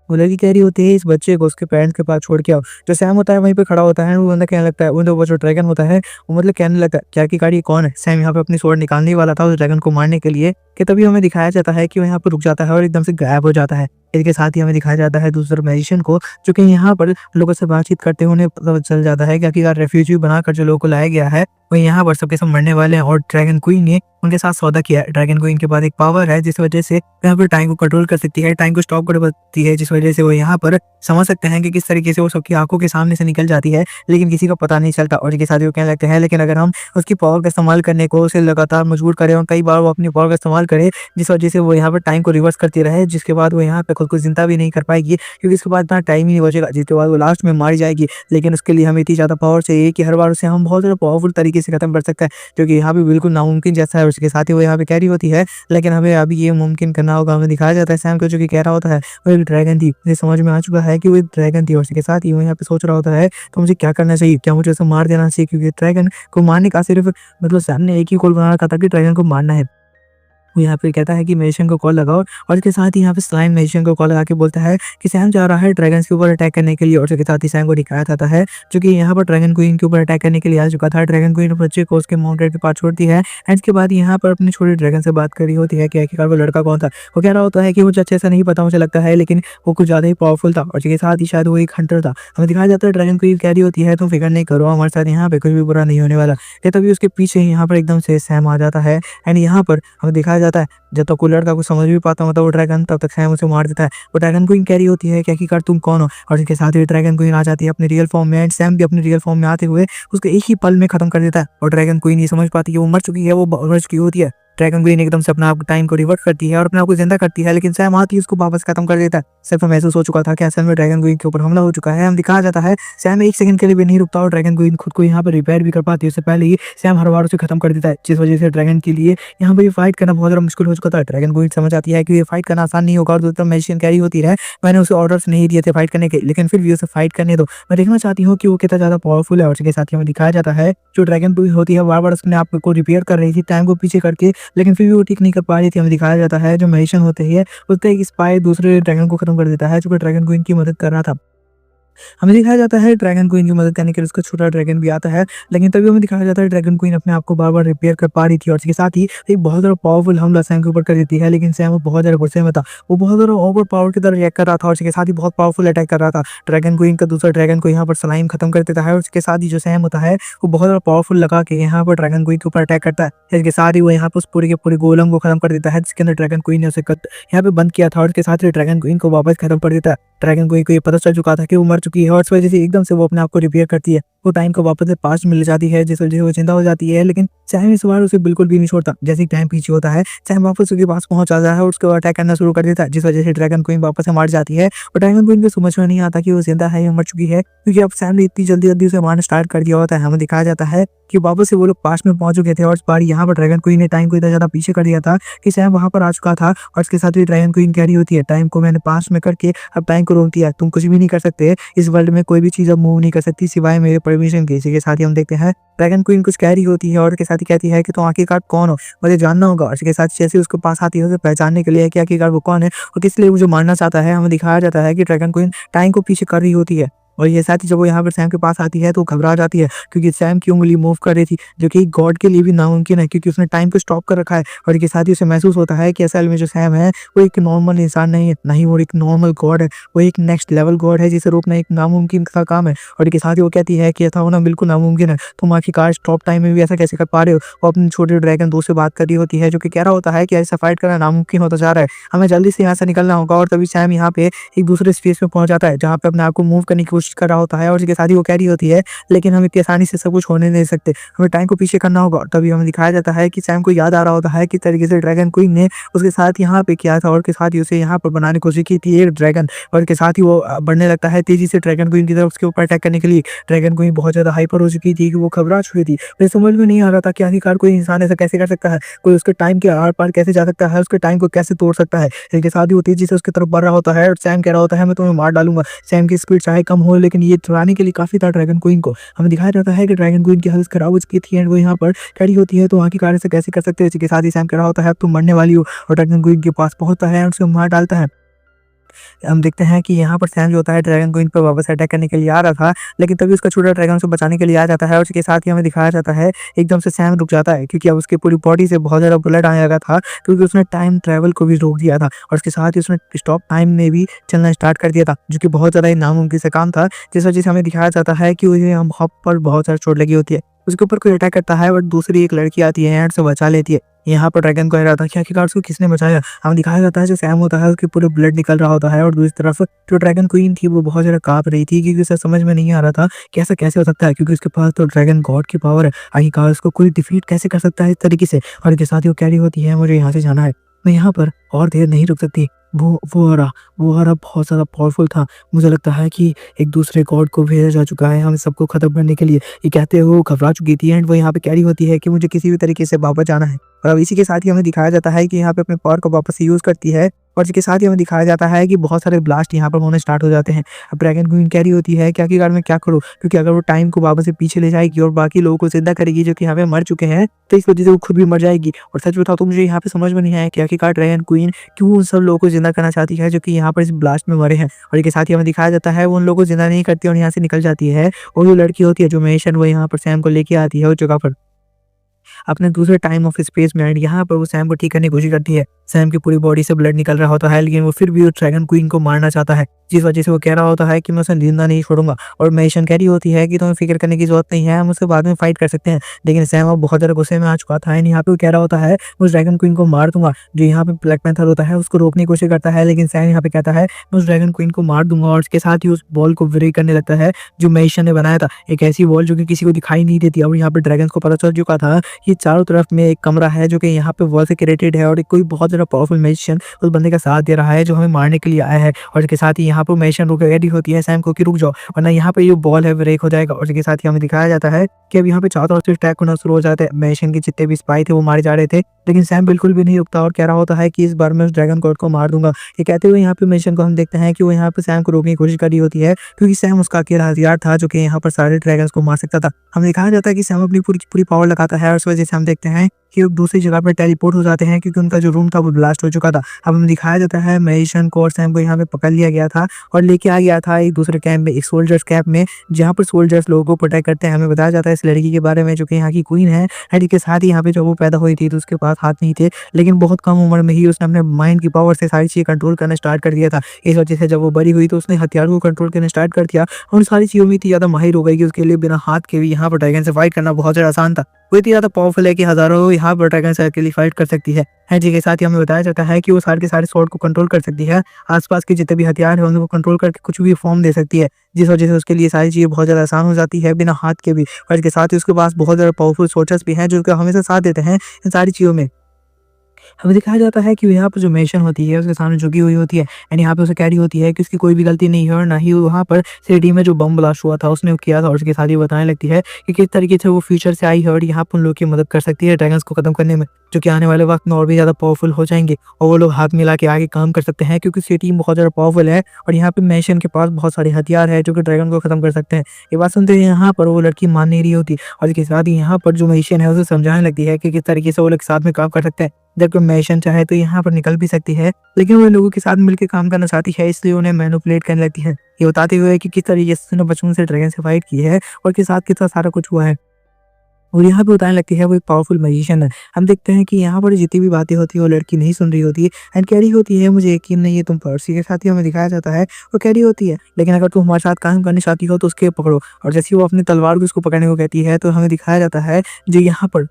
वो लड़की कह रही होती है इस बच्चे को उसके पेरेंट्स के पास छोड़ के आओ। जो सैम होता है वहीं पे खड़ा होता है, वो बंदा कहने लगता है वो जो ड्रैगन होता है वो मतलब कहने लगता है क्या की गाड़ी कौन है। सैम यहाँ पे अपनी स्वॉर्ड निकालने वाला था उस ड्रैगन को मारने के लिए कि तभी हमें दिखाया जाता है कि वो यहाँ पर रुक जाता है और एकदम से गायब हो जाता है। इसके साथ ही हमें दिखाया जाता है दूसरा मैजिशियन को जो कि यहाँ पर लोगों से बातचीत करते हुए उन्हें पता चल जाता है कि आखिरकार रेफ्यूजी बनाकर जो लोगों को लाया गया है वो यहाँ पर सबके सब मरने वाले हैं और ड्रैगन क्वीन ने उनके साथ सौदा किया है। ड्रैगन क्वीन के पास एक पावर है जिस वजह से यहाँ पर टाइम को कंट्रोल कर सकती है, टाइम को स्टॉप कर सकती है, जिस वजह से वो यहाँ पर समझ सकते हैं कि किस तरीके से वो सबकी आंखों के सामने से निकल जाती है लेकिन किसी को पता नहीं चलता। और इसके साथ वो कहने लगते हैं लेकिन अगर हम उसकी पावर का इस्तेमाल करने को उसे लगातार मजबूर करें और कई बार वो अपनी पावर का इस्तेमाल करे जिस वजह से वो यहाँ पर टाइम को रिवर्स करती रहे, जिसके बाद वो यहाँ पे खुद को ज़िंदा भी नहीं कर पाएगी, क्योंकि उसके पास इतना टाइम ही नहीं बचेगा, जिसके बाद वो लास्ट में मारी जाएगी। लेकिन उसके लिए हमें इतनी ज़्यादा पावर चाहिए कि हर बार उसे हम बहुत ज़्यादा पावरफुल तरीके से खत्म कर सकते हैं, जो कि यहाँ पे बिल्कुल नामुमकिन जैसा है। उसके साथ ही वो यहाँ पे कैरी होती है, लेकिन हमें अभी ये मुमकिन करना होगा। हमें दिखाया जाता है सैम को, जो कि कह रहा होता है वो एक ड्रैगन थी। मुझे समझ में आ चुका है कि वो एक ड्रैगन थी, और उसके साथ ही वो यहाँ पे सोच रहा होता है तो मुझे क्या करना चाहिए, क्या मुझे उसे मार देना चाहिए, क्योंकि ड्रैगन को मारने का सिर्फ मतलब सैम ने एक ही गोल बना रखा था कि ड्रैगन को मारना है। वो यहाँ पे कहता है कि मैजिशियन को कॉल लगाओ, और इसके साथ ही यहाँ पे स्लाइम मैजिशियन को कॉल लगा के बोलता है कि सैम जा रहा है ड्रैगन्स के ऊपर अटैक करने के लिए, और इसके साथ ही सैम को दिखाया जाता है जो कि यहाँ पर ड्रैगन क्वीन के ऊपर अटैक करने के लिए आ चुका था। ड्रैगन क्वीन बच्चे को उसके माउंटेड के पास छोड़ती है, एंड इसके बाद यहाँ पर अपने छोटे ड्रैगन से बात कर रही होती है कि आखिरकार वो लड़का कौन था। वो कह रहा होता है कि मुझे अच्छे से नहीं पता, मुझे लगता है, लेकिन वो कुछ ज़्यादा ही पावरफुल था, और इसके साथ ही शायद वो एक हंटर था। हमें दिखाया जाता है ड्रैगन क्वीन कह रही होती है तुम फिक्र नहीं करो, हमारे साथ यहाँ पे कुछ भी बुरा नहीं होने वाला। ये तभी उसके पीछे यहाँ पर एकदम से सैम आ जाता है, एंड यहाँ पर हमें दिखाया जाता है जब तक वो लड़का को समझ भी पाता मतलब वो ड्रैगन, तब तक सैम उसे मार देता है। वो ड्रैगन क्वीन कह रही होती है कि आखिरकार तुम कौन हो, और इसके साथ ही ड्रैगन क्वीन आ जाती है अपने रियल फॉर्म में, एंड सैम भी अपने रियल फॉर्म में आते हुए उसको एक ही पल में खत्म कर देता है। और ड्रैगन क्वीन ये समझ पाती है वो मर चुकी है, वो मर चुकी होती है। ड्रैगन क्वीन एकदम से अपना टाइम को रिवर्ट करती है और अपने आप को जिंदा करती है, लेकिन सैम आती है उसको वापस खत्म कर देता है। सिर्फ महसूस हो चुका था कि असल में ड्रैगन क्वीन के ऊपर हमला हो चुका है। हम दिखाया जाता है सैम एक सेकंड के लिए भी नहीं रुकता, और ड्रैगन क्वीन खुद को यहाँ पर रिपेयर भी कर पाती है। उससे पहले ही सैम हर बार उसे खत्म कर देता है, जिस वजह से ड्रैगन के लिए यहाँ पर ये फाइट करना बहुत ज़्यादा मुश्किल हो चुका था। ड्रैगन क्वीन समझ आती है कि ये फाइट करना आसान नहीं होगा, और दूसरी तरफ मैजिशियन कैरी होती है मैंने उसे ऑर्डर्स नहीं दिए थे फाइट करने के, लेकिन फिर भी उसे फाइट करने दो। मैं देखना चाहती हूँ कि वो कितना ज़्यादा पावरफुल है। और उसके साथ ही हमें दिखाया जाता है जो ड्रैगन क्वीन होती है बार बार उसने आप को रिपेयर कर रही थी टाइम को पीछे करके, लेकिन फिर भी वो ठीक नहीं कर पा रही थी। हमें दिखाया जाता है जो मैजिशियन होते हैं उसका एक स्पाई दूसरे ड्रैगन को खत्म कर देता है, जो कि ड्रैगन क्वीन की मदद कर रहा था। हमें दिखाया जाता है ड्रैगन क्वीन की मदद करने के लिए उसका छोटा ड्रैगन भी आता है, लेकिन तभी हमें दिखाया जाता है ड्रैगन क्वीन अपने आप को बार बार रिपेयर कर पा रही थी, और इसके साथ ही एक बहुत ज़्यादा पावरफुल हमला सैम के ऊपर कर देती है। लेकिन सैम बहुत ज़्यादा गुस्से में था, वो बहुत ज़्यादा ओवर पावर की तरह रिएक्ट कर रहा था, और इसके साथ ही बहुत पावरफुल अटैक कर रहा था। ड्रैगन क्वीन का दूसरा ड्रैगन को यहाँ पर स्लाइम खत्म कर देता है, और उसके साथ ही जो सैम होता है वो बहुत ज़्यादा पावरफुल लगा के यहाँ पर ड्रैगन क्वीन के ऊपर अटैक करता है। इसके साथ ही वो यहाँ पर उस पूरे के पूरे गोलम को खत्म कर देता है जिसके अंदर ड्रैगन क्वीन ने उसे यहाँ पे बंद किया था, और इसके साथ ही ड्रैगन क्वीन को वापस खत्म कर देता है। ड्रैगन क्वीन को ये पता चल चुका था कि वो मर चुकी है, और इस वजह से एकदम से वो अपने आप को रिपेयर करती है। वो टाइम को वापस से पास्ट में ले जाती है, जिस वजह से वो जिंदा हो जाती है। लेकिन सैम इस बार उसे बिल्कुल भी नहीं छोड़ता। जैसे ही टाइम पीछे होता है सैम वापस उसके पास पहुंच जाता है और उसको अटैक करना शुरू कर देता है, जिस वजह से ड्रैगन क्वीन वापस से मार जाती है। और ड्रैगन क्वीन को समझ में नहीं आता कि वो जिंदा है या मर चुकी है, क्योंकि अब सैम ने इतनी जल्दी जल्दी उसे मारना स्टार्ट कर दिया होता है। हमें दिखाया जाता है कि वापस से वो लोग पास में पहुंच चुके थे, और इस बार यहाँ पर ड्रैगन क्वीन ने टाइम को इतना ज्यादा पीछे कर दिया था कि सैम वहां पर आ चुका था। और इसके साथ ही ड्रैगन क्वीन कह रही होती है टाइम को मैंने पास में करके अब टाइम को रोक दिया, तुम कुछ भी नहीं कर सकते, इस वर्ल्ड में कोई भी चीज अब मूव नहीं कर सकती सिवाय मेरे परमिशन के। इसी के साथ ही हम देखते हैं ड्रैगन क्वीन कुछ कह रही होती है, और उसके साथ ही कहती है कि तुम आखिरकार कौन हो, मुझे जानना होगा। और इसके साथ जैसे उसके पास आती है उसे पहचानने के लिए कि आखिरकार वो कौन है और किस लिए मुझे मारना चाहता है। हमें दिखाया जाता है कि ड्रैगन क्वीन टाइम को पीछे कर रही होती है, और ये साथ ही जब वो यहाँ पर सैम के पास आती है तो घबरा जाती है, क्योंकि सैम की उंगली मूव कर रही थी, जो कि गॉड के लिए भी नामुमकिन है, क्योंकि उसने टाइम को स्टॉप कर रखा है। और इसके साथ ही उसे महसूस होता है कि असल में जो सैम है वो एक नॉर्मल इंसान नहीं है, नहीं वो एक नॉर्मल गॉड है, वो एक नेक्स्ट लेवल गॉड है जिसे रोकना एक नामुमकिन सा काम है। और इसके साथ ही वो कहती है कि ऐसा होना बिल्कुल नामुमकिन है, तुम आखिरकार स्टॉप टाइम में भी ऐसा कैसे कर पा रहे हो। वो अपने छोटे ड्रैगन दोस्त से बात कर रही होती है, जो कि कह रहा होता है कि ऐसा फाइट करना नामुमकिन होता जा रहा है, हमें जल्दी से यहाँ से निकलना होगा। और तभी सैम यहाँ पे एक दूसरे स्पेस में पहुंच जाता है, जहाँ पे अपने आप को मूव करने की कोशिश कर रहा होता है। और इसके साथ ही वो कह रही होती है लेकिन हम इतनी आसानी से सब कुछ होने नहीं सकते, हमें टाइम को पीछे करना होगा। तभी हमें दिखाया जाता है कि सैम को याद आ रहा होता है कि तरीके से ड्रैगन क्वीन ने उसके साथ यहाँ पे किया था, और के साथ ही उसे यहाँ पर बनाने की कोशिश की थी एक ड्रैगन। और के साथ ही वो बढ़ने लगता है तेजी से ड्रैगन क्वीन की तरफ उसके ऊपर अटैक करने के लिए। ड्रैगन क्वीन बहुत ज्यादा हाइपर हो चुकी थी कि वो घबरा चुकी थी। मुझे समझ में नहीं आ रहा था कि आखिरकार कोई इंसान ऐसा कैसे कर सकता है, कोई उसके टाइम के आर पार कैसे जा सकता है, उसके टाइम को कैसे तोड़ सकता है। इसके साथ ही वो तेजी से उसकी तरफ बढ़ रहा होता है, और सैम कह रहा होता है मैं तुम्हें मार डालूंगा। सैम की स्पीड चाहे कम हो, लेकिन ये चुराने के लिए काफी था ड्रैगन क्वीन को। हमें दिखाया जाता है कि ड्रैगन क्वीन की हालत खराब हो चुकी थी, एंड वो यहाँ पर खड़ी होती है तो वहाँ की कार से कैसे कर सकते हैं। इसके साथ ही सैम कह रहा होता है अब तुम मरने वाली हो, और ड्रैगन क्वीन के पास पहुंचता है और उसे मार डालता है। हम देखते हैं कि यहाँ पर सैम जो होता है ड्रैगन क्वीन पर वापस अटैक करने के लिए आ रहा था, लेकिन तभी उसका छोटा ड्रैगन उसे बचाने के लिए आ जाता है। और उसके साथ ही हमें दिखाया जाता है एकदम से सैम रुक जाता है, क्योंकि अब उसकी पूरी बॉडी से बहुत ज़्यादा ब्लड आने लगा था, क्योंकि उसने टाइम ट्रैवल को भी रोक दिया था। और उसके साथ ही उसने स्टॉप टाइम में भी चलना स्टार्ट कर दिया था, जो कि बहुत ज़्यादा नामुमकिन से काम था। जिस वजह से हमें दिखाया जाता है कि उसे हम हॉप पर बहुत सारी चोट लगी होती है, उसके ऊपर कोई अटैक करता है, बट दूसरी एक लड़की आती है एंड उसे बचा लेती है। यहाँ पर ड्रैगन कह रहा था कि आखिरकार उसको किसने बचाया। हमें दिखाया जाता है जो सैम होता है उसके पूरे ब्लड निकल रहा होता है, और दूसरी तरफ जो ड्रैगन क्वीन थी वो बहुत ज़्यादा कांप रही थी, क्योंकि उसे समझ में नहीं आ रहा था कि ऐसा कैसे हो सकता है, क्योंकि उसके पास तो ड्रैगन गॉड की पावर है, आखिरकार उसको कोई डिफीट कैसे कर सकता है इस तरीके से। और इसके साथ ही वो कह रही होती है मुझे यहाँ से जाना है। मैं यहाँ पर और देर नहीं रुक सकती। वो हरा बहुत ज़्यादा पावरफुल था। मुझे लगता है कि एक दूसरे गॉड को भेजा जा चुका है हम सबको ख़त्म करने के लिए। ये कहते हुए वो घबरा चुकी थी एंड वो यहाँ पे कह रही होती है कि मुझे किसी भी तरीके से वापस जाना है। और अब इसी के साथ ही हमें दिखाया जाता है कि यहाँ पे अपने पावर को वापस से यूज़ करती है और इसके साथ ही हमें दिखाया जाता है कि बहुत सारे ब्लास्ट यहाँ पर होने स्टार्ट हो जाते हैं। अब ड्रैगन क्वीन कह रही होती है कि आखिरकार मैं क्या करूँ? क्योंकि अगर वो टाइम को वापस से पीछे ले जाएगी और बाकी लोगों को ज़िंदा करेगी जो कि यहाँ पे मर चुके हैं, तो इस वजह से वो खुद भी मर जाएगी। और सच बताऊँ तो मुझे यहाँ पे समझ में नहीं आया कि आखिरकार ड्रैगन क्वीन क्यों उन सब लोगों को ज़िंदा करना चाहती है जो कि यहाँ पर इस ब्लास्ट में मरे हैं। और इसके साथ ही हमें दिखाया जाता है वो उन लोगों को ज़िंदा नहीं करती और यहाँ से निकल जाती है। और जो लड़की होती है जो मेशन वो यहाँ पर सैम को लेके आती है उस जगह पर अपने दूसरे टाइम ऑफ स्पेस में एंड यहाँ पर वो सैम को ठीक करने की कोशिश करती है। सैम की पूरी बॉडी से ब्लड निकल रहा होता है लेकिन वो फिर भी उस ड्रैगन क्वीन को मारना चाहता है, जिस वजह से वो कह रहा होता है कि मैं उसे जिंदा नहीं छोड़ूंगा। और मेशन कह रही होती है कि तुम्हें फिक्र करने की जरूरत नहीं है, हम उससे बाद में फाइट कर सकते हैं। लेकिन सैम अब बहुत ज़्यादा गुस्से में आ चुका था एंड यहाँ पे वो कह रहा होता है उस ड्रैगन क्वीन को मार दूंगा। जो यहाँ पे ब्लैक पैंथर होता है उसको रोकने की कोशिश करता है लेकिन सैम यहाँ पे कहता है मैं उस ड्रैगन क्वीन को मार दूंगा और उसके साथ ही उस बॉल को ब्रेक करने लगता है जो मेशन ने बनाया था। एक ऐसी बॉल जो कि किसी को दिखाई नहीं देती। और यहाँ पे ड्रैगन को पता चल चुका था कि चारों तरफ में एक कमरा है जो कि यहाँ पे वॉल से क्रिएटेड है और कोई बहुत ज़्यादा पावरफुल मैजिशियन उस बंदे का साथ दे रहा है जो हमें मारने के लिए आया है। और इसके साथ ही यहाँ पर मैजिशियन रुक रेडी होती है सैम को कि रुक जाओ वरना यहाँ पे जो बॉल है ब्रेक हो जाएगा। और इसके साथ ही हमें दिखाया जाता है कि अब यहाँ पे चारों तरफ से अटैक होना शुरू हो जाते हैं। मैजिशियन के जितने भी स्पाई थे वो मारे जा रहे थे लेकिन सैम बिल्कुल भी नहीं रुकता और कह रहा होता है कि इस बार मैं उस ड्रैगन गॉड को मार दूंगा। ये कहते हुए यहाँ पे मैजिशियन को हम देखते हैं कि वो यहाँ पे सैम को रोकने की कोशिश कर रही होती है क्योंकि सैम उसका अकेला हथियार था जो कि यहाँ पर सारे ड्रैगन्स को मार सकता था। हमें दिखाया जाता है कि सैम अपनी पूरी पूरी पावर लगाता है और उस वजह से हम देखते हैं कि वो दूसरी जगह पर टेलीपोर्ट हो जाते हैं क्योंकि उनका जो रूम था वो ब्लास्ट हो चुका था। अब हमें दिखाया जाता है मैजिशियन को और सैम को यहाँ पे पकड़ लिया गया था और लेके आ गया था एक दूसरे कैंप में, एक सोल्जर्स कैंप में जहाँ पर सोल्जर्स लोगों को प्रोटेक्ट करते हैं। हमें बताया जाता है इस लड़की के बारे में जो कि यहाँ की क्वीन है एंड के साथ ही यहाँ पे जब वो पैदा हुई थी तो उसके पास हाथ नहीं थे लेकिन बहुत कम उम्र में ही उसने अपने माइंड की पावर से सारी चीज़ें कंट्रोल करना स्टार्ट कर दिया था। इस वजह से जब वो बड़ी हुई तो उसने हथियारों को कंट्रोल करना स्टार्ट कर दिया और सारी चीज़ों में इतनी ज़्यादा माहिर हो गई कि उसके लिए बिना हाथ के भी यहाँ पर ड्रैगन से फाइट करना बहुत ज़्यादा आसान था। वो इतनी ज़्यादा पावरफुल है कि हज़ारों यहाँ पर ड्रैगन से अकेली फाइट कर सकती है। जी के साथ ही हमें बताया जाता है कि वो सारे के सारे स्वॉर्ड को कंट्रोल कर सकती है, आसपास के जितने भी हथियार हैं उनको कंट्रोल करके कुछ भी फॉर्म दे सकती है, जिस वजह से उसके लिए सारी चीज़ें बहुत ज़्यादा आसान हो जाती है बिना हाथ के भी। और इसके साथ ही उसके पास बहुत ज़्यादा पावरफुल सोल्जर्स भी हैं जो उसका हमेशा साथ देते हैं इन सारी चीज़ों में। हमें दिखाया जाता है कि यहाँ पर जो मेशन होती है उसके सामने झुकी हुई होती है एंड यहाँ पे उसे कह रही होती है कि उसकी कोई भी गलती नहीं है और ना ही वहाँ पर सिटी में जो बम ब्लास्ट हुआ था उसने वो किया था। और उसके साथ ही बताने लगती है कि किस तरीके से वो फ्यूचर से आई है और यहाँ पर उन लोगों की मदद कर सकती है ड्रैगन्स को खत्म करने में जो कि आने वाले वक्त में और भी ज़्यादा पावरफुल हो जाएंगे और वो लोग हाथ मिला के आगे काम कर सकते हैं क्योंकि सिटी बहुत ज़्यादा पावरफुल है और यहाँ पे मेशन के पास बहुत सारे हथियार है जो कि ड्रैगन को खत्म कर सकते हैं। ये बात सुनते ही यहाँ पर वो लड़की मान नहीं रही होती और इसके साथ ही यहाँ पर जो मेशन है उसे समझाने लगती है कि किस तरीके से वो लोग साथ में काम कर सकते हैं। जबकि मैशन चाहे तो यहाँ पर निकल भी सकती है लेकिन वो लोगों के साथ मिलकर काम करना चाहती है इसलिए उन्हें मैनिपुलेट करने लगती है, ये बताते हुए कि किस तरीके से उसने बचपन से ड्रैगन से फाइट की है और के साथ कितना सारा कुछ हुआ है। और यहाँ पे बताने लगती है वो एक पावरफुल मैजिशियन है। हम देखते हैं कि यहाँ पर जितनी भी बातें होती है वो लड़की नहीं सुन रही होती है एंड कह रही होती है मुझे यकीन नहीं है तुम पर। इसी के साथ ही हमें दिखाया जाता है वो कह रही होती है लेकिन अगर तुम हमारे साथ काम करना चाहती हो तो उसके पकड़ो। और जैसे वो अपनी तलवार को उसको पकड़ने को कहती है तो हमें दिखाया जाता है जो यहाँ पर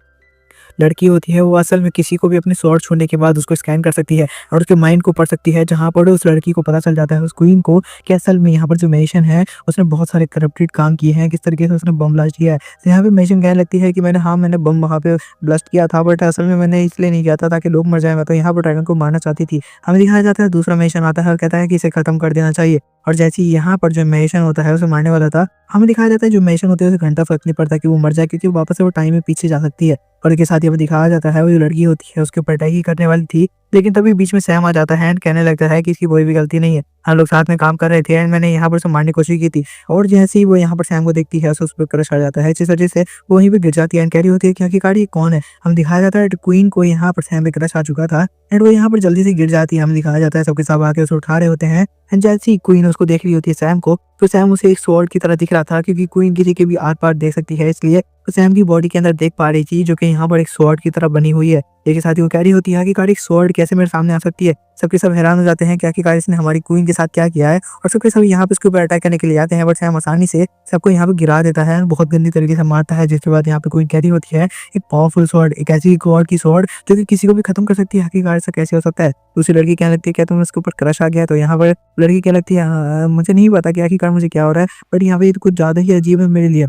लड़की होती है वो असल में किसी को भी अपने स्वॉर्ड छूने के बाद उसको स्कैन कर सकती है और उसके माइंड को पढ़ सकती है, जहाँ पर उस लड़की को पता चल जाता है उस क्वीन को कि असल में यहाँ पर जो मेशन है उसने बहुत सारे करप्टेड काम किए हैं, किस तरीके से उसने बम ब्लास्ट किया है। तो यहाँ पे मेशन कहने लगती है कि मैंने बम वहाँ पे ब्लास्ट किया था बट असल में मैंने इसलिए नहीं किया था ताकि लोग मर जाए, मैं तो यहाँ पर ड्रैगन को मारना चाहती थी। हमें दिखाया जाता है दूसरा मेशन आता है और कहता है कि इसे खत्म कर देना चाहिए। और जैसे ही यहाँ पर जो मेशन होता है उसे मारने वाला था, हमें दिखाया जाता है जो मेशन होते हैं उसे घंटा फर्क नहीं पड़ता कि वो मर जाए क्योंकि वापस से वो टाइम में पीछे जा सकती है। और इसके साथ ही हमें दिखाया जाता है वो जो लड़की होती है उसके ऊपर अटैक ही करने वाली थी लेकिन तभी बीच में सैम आ जाता है एंड कहने लगता है कि इसकी कोई भी गलती नहीं है, हम लोग साथ में काम कर रहे थे एंड मैंने यहाँ पर उसे मारने की कोशिश की थी। और जैसे ही वो यहाँ पर सैम को देखती है उस पर क्रश आ जाता है जिस वजह से वो वहीं पे गिर जाती है एंड कह रही होती है कि आखिरकार ये कौन है। हम दिखाया जाता है क्वीन को यहाँ पर सैम पे क्रश आ चुका था एंड वो यहाँ पर जल्दी से गिर जाती है। हमें दिखाया जाता है सबके सब आके उसे उठा रहे होते हैं एंड जैसे ही क्वीन उसको देख रही होती है सैम को, तो सैम उसे एक स्वॉर्ड की तरह दिख रहा था क्योंकि क्वीन किसी के भी आर पार देख सकती है, इसलिए तो सैम की बॉडी के अंदर देख पा रही थी जो कि यहाँ पर एक स्वॉर्ड की तरह बनी हुई है। एक साथ ही वो कह रही होती है कि कार एक स्वॉर्ड कैसे मेरे सामने आ सकती है। सबके सब हैरान हो जाते हैं कि आखिरकार इसने हमारी क्वीन के साथ क्या किया है और सबके सब यहाँ पे उसके ऊपर अटैक करने के लिए आते हैं बट सैम आसानी से सबको यहाँ पे गिरा देता है, बहुत गंदी तरीके से मारता है। जिसके बाद यहाँ पे क्वीन कह रही होती है एक पावरफुल स्वॉर्ड, एक ऐसी गॉड की स्वॉर्ड जो कि किसी को भी खत्म कर सकती है, आखिरकार ऐसा कैसे हो सकता है। दूसरी लड़की क्या लगती है क्या तुम्हें उसके ऊपर क्रश आ गया। तो यहाँ पर लड़की क्या लगती है मुझे नहीं पता कि आखिरकार मुझे क्या हो रहा है बट यहाँ पे तो कुछ ज्यादा ही अजीब है मेरे लिए।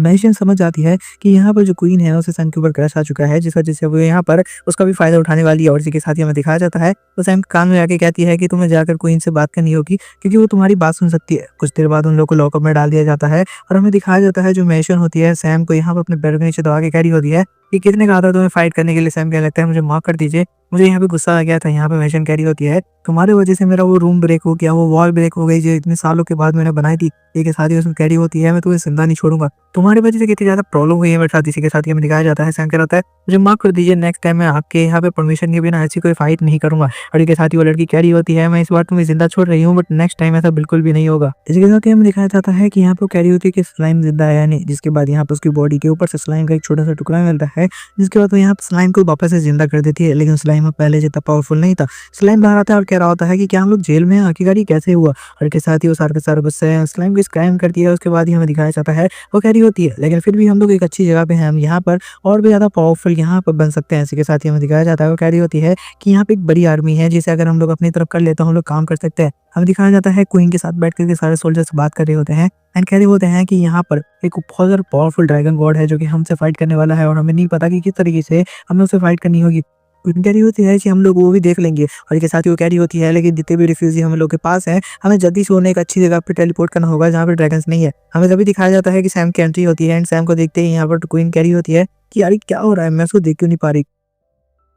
मैजिशियन समझ जाती है कि यहाँ पर जो क्वीन है उसे सैम के ऊपर क्रश आ चुका है, जिस वजह से वो यहाँ पर उसका भी फ़ायदा उठाने वाली है। और इसी के साथ ही हमें दिखाया जाता है, तो सैम कान में आके कहती है कि तुम्हें जाकर क्वीन से बात करनी होगी, क्योंकि वो तुम्हारी बात सुन सकती है। कुछ देर बाद उन लोगों को लॉकअप में डाल दिया जाता है और हमें दिखाया जाता है जो मैजिशियन होती है सैम को यहाँ पर अपने बेड के नीचे दबा के कह रही होती है कि कितने कहा था तुम्हें फाइट करने के लिए। सैम कहने लगता है मुझे माफ़ कर दीजिए, मुझे यहाँ पे गुस्सा आ गया था। यहाँ पे मैजिशियन कह रही होती है तुम्हारी वजह से मेरा वो रूम ब्रेक हो गया, वो वॉल ब्रेक हो गई जो इतने सालों के बाद मैंने बनाई थी। इसी के साथ ही उसमें कह रही होती है मैं तुम्हें जिंदा नहीं छोड़ूंगा, तुम्हारी वजह से कितनी ज्यादा प्रॉब्लम हुई है मेरे साथ। इसी के साथ ही हमें दिखाया जाता है सैम कहता है मुझे माफ कर दीजिए, नेक्स्ट टाइम मैं आपके यहाँ पे परमिशन के बिना ऐसी कोई फाइट नहीं करूंगा। और इसके साथ ही वो लड़की कह रही होती है मैं इस बार तुम्हें जिंदा छोड़ रही हूँ, बट नेक्स्ट टाइम ऐसा बिल्कुल भी नहीं होगा। इसके साथ ही हमें दिखाया जाता है कि यहाँ पे कह रही होती है कि स्लाइम जिंदा है या नहीं, जिसके बाद यहाँ पे उसकी बॉडी के ऊपर से स्लाइम का एक छोटा सा टुकड़ा मिलता है, जिसके बाद वो यहाँ पे स्लाइम को वापस से जिंदा कर देती है। लेकिन स्लाइम पहले जितना पावरफुल नहीं था। स्लाइम बाहर आता है और कह रहा होता है कि क्या हम लोग जेल में हैं, आखिरकार ये कैसे हुआ। और इसके साथ ही वो सारे के सारे बस स्लाइम को स्कैम करती है। उसके बाद ही हमें दिखाया जाता है वो कह रही होती है लेकिन फिर भी हम लोग एक अच्छी जगह पे हैं, हम यहाँ पर और भी ज्यादा पावरफुल यहाँ पर बन सकते हैं। इसी के साथ ही हमें दिखाया जाता है वो कह रही होती है कि यहाँ पे एक बड़ी आर्मी है जिसे अगर हम लोग अपनी तरफ कर ले तो हम लोग काम कर सकते हैं। हमें दिखाया जाता है क्वीन के साथ बैठ करके सारे सोल्जर से बात कर रहे होते हैं एंड कह रहे होते हैं कि यहाँ पर एक बहुत ज़्यादा पावरफुल ड्रैगन गॉड है जो कि हमसे फाइट करने वाला है और हमें नहीं पता कि किस तरीके से हमें उसे फाइट करनी होगी। क्वीन कह रही होती है कि हम लोग वो भी देख लेंगे। और इसके साथ ही वो कह रही होती है लेकिन जितने भी रिफ्यूजी हम लोग के पास है हमें जल्दी से उन्हें एक अच्छी जगह पे टेलीपोर्ट करना होगा जहाँ पे ड्रैगन्स नहीं है। हमें तभी दिखाया जाता है कि सैम की एंट्री होती है एंड सैम को देखते ही यहाँ पर क्वीन कह रही होती है कि यार क्या हो रहा है, मैं उसको देख क्यों नहीं पा रही।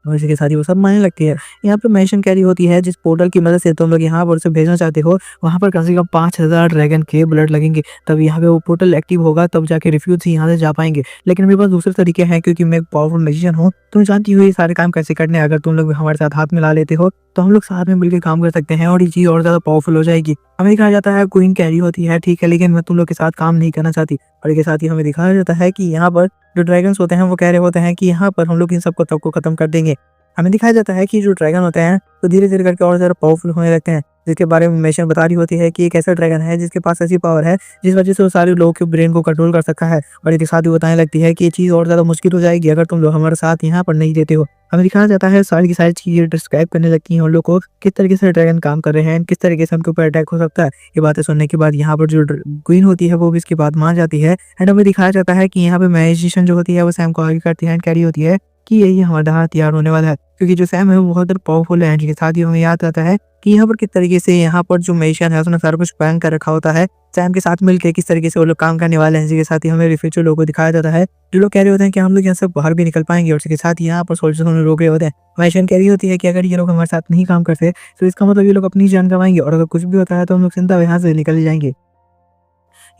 और इसी के साथ ही वो सब मानने लगती है। यहाँ पे मेंशन कैरी होती है जिस पोर्टल की मदद से तुम लोग यहाँ पर उसे भेजना चाहते हो वहाँ पर कम से कम 5000 ड्रैगन के ब्लड लगेंगे, तब यहाँ पे वो पोर्टल एक्टिव होगा, तब जाके रिफ्यूज यहाँ से जा पाएंगे। लेकिन मेरे पास दूसरे तरीके हैं क्योंकि मैं एक पावरफुल मैजिशियन हूँ, तुम जानती हो ये सारे काम कैसे करने हैं। अगर तुम लोग हमारे साथ हाथ मिला लेते हो तो हम लोग साथ में मिलकर काम कर सकते हैं और ये चीज़ और ज़्यादा पावरफुल हो जाएगी। हमें कहा जाता है क्वीन कैरी होती है ठीक है लेकिन मैं तुम लोग के साथ काम नहीं करना चाहती। और इसके साथ ही हमें दिखाया जाता है कि यहाँ पर जो ड्रैगन्स होते हैं वो कह रहे होते हैं कि यहाँ पर हम लोग इन सबको सबको खत्म कर देंगे। हमें दिखाया जाता है कि जो ड्रैगन होते हैं तो धीरे धीरे करके और ज़्यादा पावरफुल होने लगते हैं, जिसके बारे में मेंशन बता रही होती है कि एक ऐसा ड्रैगन है जिसके पास ऐसी पावर है जिस वजह से वो सारे लोगों के ब्रेन को कंट्रोल कर सकता है। और इसके साथ ही बताने लगती है कि ये चीज़ और ज़्यादा मुश्किल हो जाएगी अगर तुम लोग हमारे साथ यहाँ पर नहीं देते हो। हमें दिखाया जाता है सारी की सारी चीज़ें डिस्क्राइब करने लगती हैं उन लोग को किस तरीके से ड्रैगन काम कर रहे हैं, किस तरीके से उनके ऊपर अटैक हो सकता है। ये बातें सुनने के बाद यहाँ पर जो क्वीन होती है वो भी इसकी बात मान जाती है एंड हमें दिखाया जाता है कि यहाँ पे मैजिशियन जो होती है वो सैम को आगे करती है एंड कह रही होती है कि यही हमारा हथियार होने वाला है, क्योंकि जो सैम है वो बहुत ज़्यादा पावरफुल है। जिसके साथ ही हमें याद आता है कि यहाँ पर किस तरीके से यहाँ पर जो मैजिशियन है उसने सारा कुछ प्लान कर रखा होता है सैम के साथ मिलकर किस तरीके से वो लोग काम करने वाले हैं। इसी के साथ ही हमें रिफ्यूजी लोगों को दिखाया जाता है जो लोग कह रहे होते हैं कि हम लोग यहाँ से बाहर भी निकल पाएंगे। और इसके साथ ही यहाँ पर सोल्जर्स उन्हें रोक रहे होते हैं। मैजिशियन कह रही होती है कि अगर ये लोग हमारे साथ नहीं काम करते तो इसका मतलब ये लोग अपनी जान गंवाएंगे और अगर कुछ भी होता है तो हम लोग जिंदा यहाँ से निकल जाएंगे।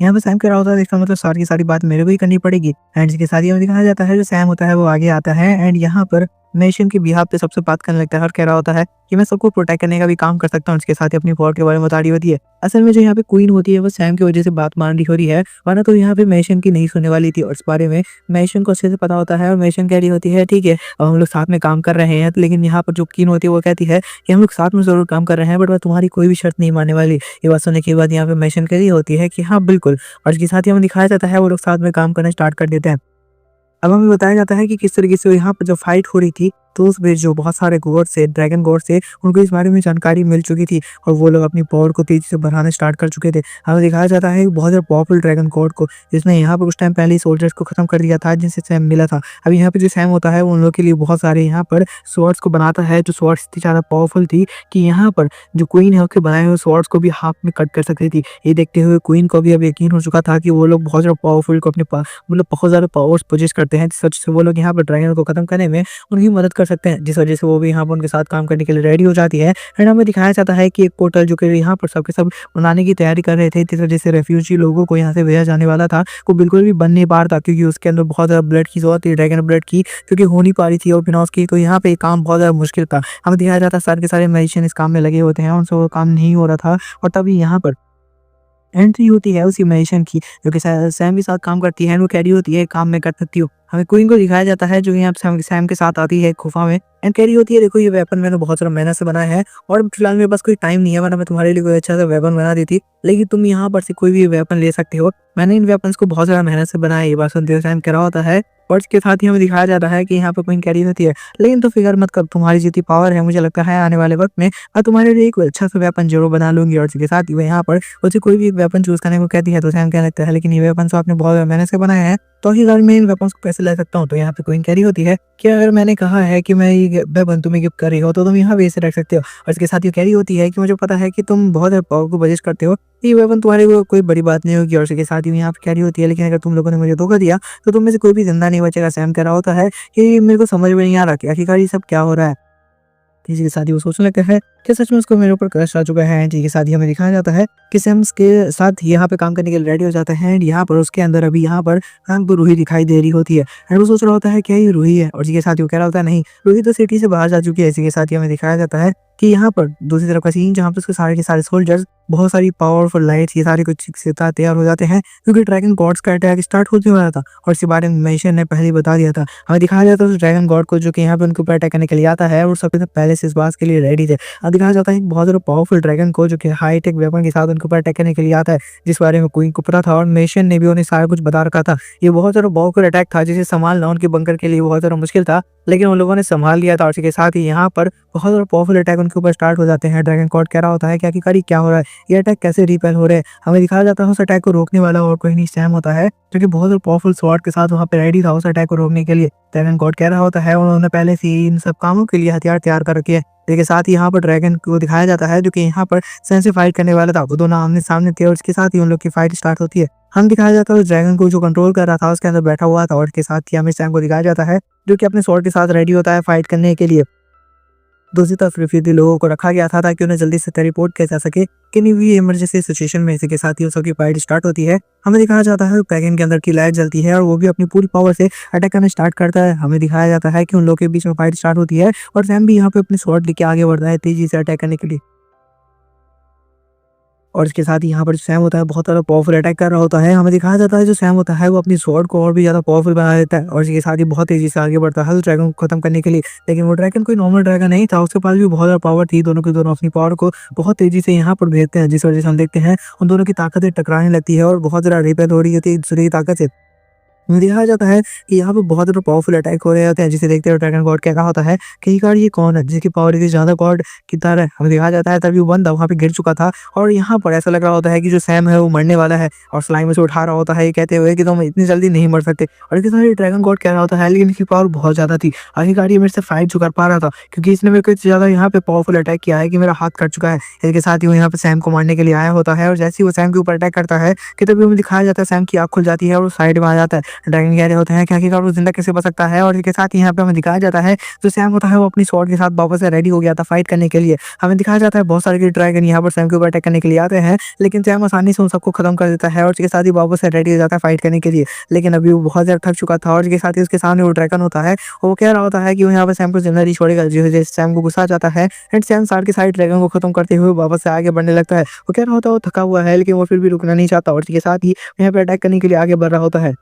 यहाँ पे सैम कह रहा होता है इसका मतलब सारी की सारी बात मेरे को ही करनी पड़ेगी। एंड इसके साथ ही हमें दिखाया जाता है जो सैम होता है वो आगे आता है एंड यहाँ पर नेशन की बिहाफ पे सबसे बात करने लगता है और कह रहा होता है कि मैं सबको प्रोटेक्ट करने का भी काम कर सकता हूँ। इसके साथ ही अपनी पावर के बारे में बता रही होती है। असल में जो यहाँ पे क्वीन होती है वो सैम की वजह से बात मान रही हो रही है, वरना तो यहाँ पे मेशन की नहीं सुनने वाली थी। और इस बारे में मेशन को अच्छे से पता होता है और मेशन कह रही होती है ठीक है अब हम लोग साथ में काम कर रहे हैं, लेकिन यहाँ पर जो क्वीन होती है वो कहती है कि हम लोग साथ में जरूर काम कर रहे हैं बट मैं तुम्हारी कोई भी शर्त नहीं मानने वाली। ये बात सुनने के बाद यहाँ पे मेशन कह रही होती है कि हाँ बिल्कुल। और इसके साथ ही हमें दिखाया जाता है वो लोग साथ में काम करना स्टार्ट कर देते हैं। अब हमें बताया जाता है कि किस तरीके से यहाँ पर जो फाइट हो रही थी तो उस बीच जो बहुत सारे गॉड से ड्रैगन गॉड से उनको इस बारे में जानकारी मिल चुकी थी और वो लोग अपनी पावर को तेजी से बढ़ाना स्टार्ट कर चुके थे। हमें दिखाया जाता है बहुत ज़्यादा पावरफुल ड्रैगन गॉड को जिसने यहाँ पर कुछ टाइम पहले ही सोल्जर्स को खत्म कर दिया था जिनसे सैम मिला था। अब यहाँ पे जो सैम होता है वो उन लोगों के लिए बहुत सारे यहाँ पर स्वॉर्ड्स को बनाता है, जो स्वॉर्ड्स इतनी ज़्यादा पावरफुल थी कि यहाँ पर जो क्वीन है उसके बनाए हुए स्वॉर्ड्स को भी हाफ में कट कर सकती थी। ये देखते हुए क्वीन को भी अब यकीन हो चुका था कि वो लोग बहुत ज़्यादा पावरफुल को अपने मतलब बहुत ज़्यादा पावर्स पोजेस करते हैं, जिस वजह से वो लोग यहाँ पर ड्रैगन को खत्म करने में उनकी मदद कर सकते हैं, जिस वजह से वो भी यहाँ पर उनके साथ काम करने के लिए रेडी हो जाती है। एंड हमें दिखाया जाता है कि एक पोर्टल जो कि यहाँ पर सबके सब बनाने की तैयारी कर रहे थे, जिस वजह से रेफ्यूजी लोगों को यहाँ से भेजा जाने वाला था वो बिल्कुल भी बन नहीं पा रहा था क्योंकि उसके अंदर बहुत ज़्यादा ब्लड की जरूरत थी, ड्रैगन ब्लड की, क्योंकि हो नहीं पा रही थी और बिना उसकी तो यहाँ पे काम बहुत ज़्यादा मुश्किल था। हमें दिखाया जाता है सारे के सारे मैजिशियन इस काम में लगे होते हैं, उनसे वो काम नहीं हो रहा था और तभी यहाँ पर एंट्री होती है उसी मैजिशियन की जो कि सैम के साथ काम करती है। वो कह रही होती है काम मैं कर सकती हूँ। हमें क्वीन को दिखाया जाता है जो यहाँ पे सैम सैम के साथ आती है गुफा में एंड कह रही होती है, देखो ये वेपन मैंने बहुत सारा मेहनत से बनाया है और फिलहाल मेरे पास कोई टाइम नहीं है, वरना मैं तुम्हारे लिए कोई अच्छा सा वेपन बना देती, लेकिन तुम यहाँ पर से कोई भी वेपन ले सकते हो, मैंने इन वेपन्स को बहुत ज़्यादा मेहनत से बनाया। ये बात सुनते हुए सैम कह रहा होता है और इसके साथ ही हमें दिखाया जाता है कि यहाँ पे क्वीन कह रही होती है, लेकिन तो फिक्र मत कर, तुम्हारी जितनी पावर है मुझे लगता है आने वाले वक्त में मैं तुम्हारे लिए एक अच्छा सा वेपन जरूर बना लूंगी। और इसके साथ ही वो यहाँ पर उसे कोई भी वेपन चूज करने को कहती है तो सैम कहने लगता है, लेकिन ये वेपन तो आपने बहुत मेहनत से बनाया है, तो आखिरकार मैं इन वेपन्स को कैसे ले सकता हूँ। तो यहाँ पे क्वीन कह रही होती है कि अगर मैंने कहा है कि मैं ये वेपन तुम्हें गिफ्ट कर रही हो तो तुम यहाँ भी इसे रख सकते हो। और इसके साथ ये कह रही होती है कि मुझे पता है कि तुम बहुत पावर को बर्दाश्त करते हो, ये वेपन तुम्हारे लिए कोई बड़ी बात नहीं होगी। और इसके साथ ही यहाँ पे कह रही होती है, लेकिन अगर तुम लोगों ने मुझे धोखा दिया तो तुम में से कोई भी जिंदा नहीं बचेगा। सैम कह रहा होता है कि मेरे को समझ में नहीं आ रहा कि आखिरकार ये सब क्या हो रहा है। इसी के साथ ही वो सोचने लगता है कि सच में उसको मेरे ऊपर क्रश आ चुका है। इसी के साथ ही हमें दिखाया जाता है कि सैम के साथ यहाँ पे काम करने के लिए रेडी हो जाता है एंड यहाँ पर उसके अंदर अभी यहाँ पर हमको रूही दिखाई दे रही होती है एंड वो सोच रहा होता है क्या ये रूही है। और इसी के साथ ही वो कह रहा होता है नहीं, रूही तो सिटी से बाहर जा चुकी है। इसी के साथ ही हमें दिखाया जाता है कि यहाँ पर दूसरी तरफ का सीन जहाँ पे उसके सारे के सारे सोल्जर्स बहुत सारी पावरफुल लाइट्स ये सारे कुछ सितारे तैयार हो जाते हैं क्योंकि ड्रैगन गॉड्स का अटैक स्टार्ट होने वाला था और इसी बारे में मेंशन ने पहले ही बता दिया था। हमें दिखाया जाता है उस ड्रैगन गॉड को जो कि यहाँ पे उनके ऊपर अटैक करने के लिए आता है और सबसे पहले से इस बात के लिए रेडी थे। अब दिखाया जाता है बहुत ज्यादा पावरफुल ड्रैगन को जो कि हाईटेक वेपन के साथ उनके ऊपर अटैक करने के लिए आता है, जिस बारे में क्वीन को पता था और मेंशन ने भी उन्हें सारा कुछ बता रखा था। ये बहुत ज्यादा पावरफुल अटैक था जिसे संभालना उनके बंकर के लिए बहुत ज्यादा मुश्किल था, लेकिन उन लोगों ने संभाल लिया था। और इसके साथ ही यहाँ पर बहुत ज्यादा पावरफुल अटैक उनके ऊपर स्टार्ट हो जाते हैं। ड्रैगन गॉड कह रहा होता है कि आखिरकार क्या हो रहा है, ये अटैक कैसे रिपेल हो रहे हैं। हमें दिखाया जाता है उस अटैक को रोकने वाला और कोई नहीं सैम होता है जो कि बहुत पावरफुल स्वॉर्ड के साथ वहाँ पे रेडी था उस अटैक को रोकने के लिए। ड्रैगन गॉड कह रहा होता है उन्होंने पहले से ही इन सब कामों के लिए हथियार तैयार कर रखे हैं। इसके साथ ही यहाँ पर ड्रैगन को दिखाया जाता है जो कि यहाँ पर सैम से फाइट करने वाला था, वो दोनों आमने सामने थे और इसके साथ ही उन लोग की फाइट स्टार्ट होती है। हम दिखाया जाता है उस ड्रैगन को जो कंट्रोल कर रहा था उसके अंदर बैठा हुआ था और इसके साथ ही हमें सैम को दिखाया जाता है जो कि अपने स्वॉर्ड के साथ रेडी होता है फाइट करने के लिए। दूसरी तरफ रिफ्यूजी लोगों को रखा गया था ताकि उन्हें जल्दी से रिपोर्ट किया जा सके कि नहीं भी इमरजेंसी सिचुएशन में। इसी के साथ ही उसकी फाइट स्टार्ट होती है। हमें दिखाया जाता है ड्रैगन के अंदर की लाइट जलती है और वो भी अपनी पूरी पावर से अटैक करना स्टार्ट करता है। हमें दिखाया जाता है कि उन लोगों के बीच में फाइट स्टार्ट होती है और सैम भी यहाँ पे अपनी स्वॉर्ड लेके आगे बढ़ता है तेजी से अटैक करने के लिए। और इसके साथ ही यहाँ पर जो सैम होता है बहुत ज़्यादा पावरफुल अटैक कर रहा होता है। हमें दिखाया जाता है जो सैम होता है वो अपनी स्वॉर्ड को और भी ज़्यादा पावरफुल बना देता है और इसके साथ ही बहुत तेजी से आगे बढ़ता है उस ड्रैगन को खत्म करने के लिए। लेकिन वो ड्रैगन कोई नॉर्मल ड्रैगन नहीं था, उसके पास भी बहुत ज़्यादा पावर थी। दोनों के दोनों अपनी पावर को बहुत तेजी से यहाँ पर भेजते हैं, जिस वजह से हम देखते हैं उन दोनों की ताकतें टकराने लगती है और बहुत ज़्यादा रिपेल हो रही होती है एक दूसरे की ताकत से। हमें दिखाया जाता है कि यहाँ पे बहुत ज़्यादा पावरफुल अटैक हो रहे होते हैं, जिसे देखते हुए ड्रैगन गॉड क्या कहा होता है कि यार ये कौन है जिसकी पावर इतनी ज़्यादा गॉड की तरह है। हमें दिखाया जाता है तभी वो बंदा वहाँ पे गिर चुका था और यहाँ पर ऐसा लग रहा होता है कि जो सैम है वो मरने वाला है और स्लाइम उसे उठा रहा होता है ये कहते हुए कि तुम इतनी जल्दी नहीं मर सकते। और इसके साथ ड्रैगन गॉड कह रहा होता है लेकिन इसकी पावर बहुत ज़्यादा थी, आखिरकार ये मेरे से फाइट जो कर पा रहा था क्योंकि इसने मेरे को इतना ज़्यादा यहाँ पे पावरफुल अटैक किया है कि मेरा हाथ कट चुका है। इसके साथ ही वो यहाँ पे सैम को मारने के लिए आया होता है और जैसे ही वो सैम के ऊपर अटैक करता है कि तभी हमें दिखाया जाता है सैम की आँख खुल जाती है और वो साइड में आ जाता है। ड्रैगन कह रहे होते हैं कि आखिरकार वो जिंदा कैसे बच सकता है। और इसके साथ ही यहाँ पे हमें दिखाया जाता है जो सैम होता है वो अपनी स्वॉर्ड के साथ वापस से रेडी हो गया था फाइट करने के लिए। हमें दिखाया जाता है बहुत सारे ड्रैगन यहाँ पर सैम के ऊपर अटैक करने के लिए आते हैं, लेकिन सैम आसानी से उन सबको खत्म कर देता है और इसके साथ ही वापस से रेडी हो जाता है फाइट करने के लिए। लेकिन अभी वो बहुत ज्यादा थक चुका था और इसके साथ ही उसके सामने वो ड्रैगन होता है, वो कह रहा होता है कि वो यहाँ पर सैम को जिंदा नहीं छोड़ेगा। जैसे सैम को गुस्सा आ जाता है एंड सैम सारे के सारे ड्रैगन को खत्म करते हुए वापस से आगे बढ़ने लगता है। वो कह रहा होता है वो थका हुआ है लेकिन वो फिर भी रुकना नहीं चाहता और इसके साथ ही यहाँ पे अटैक करने के लिए आगे बढ़ रहा होता है।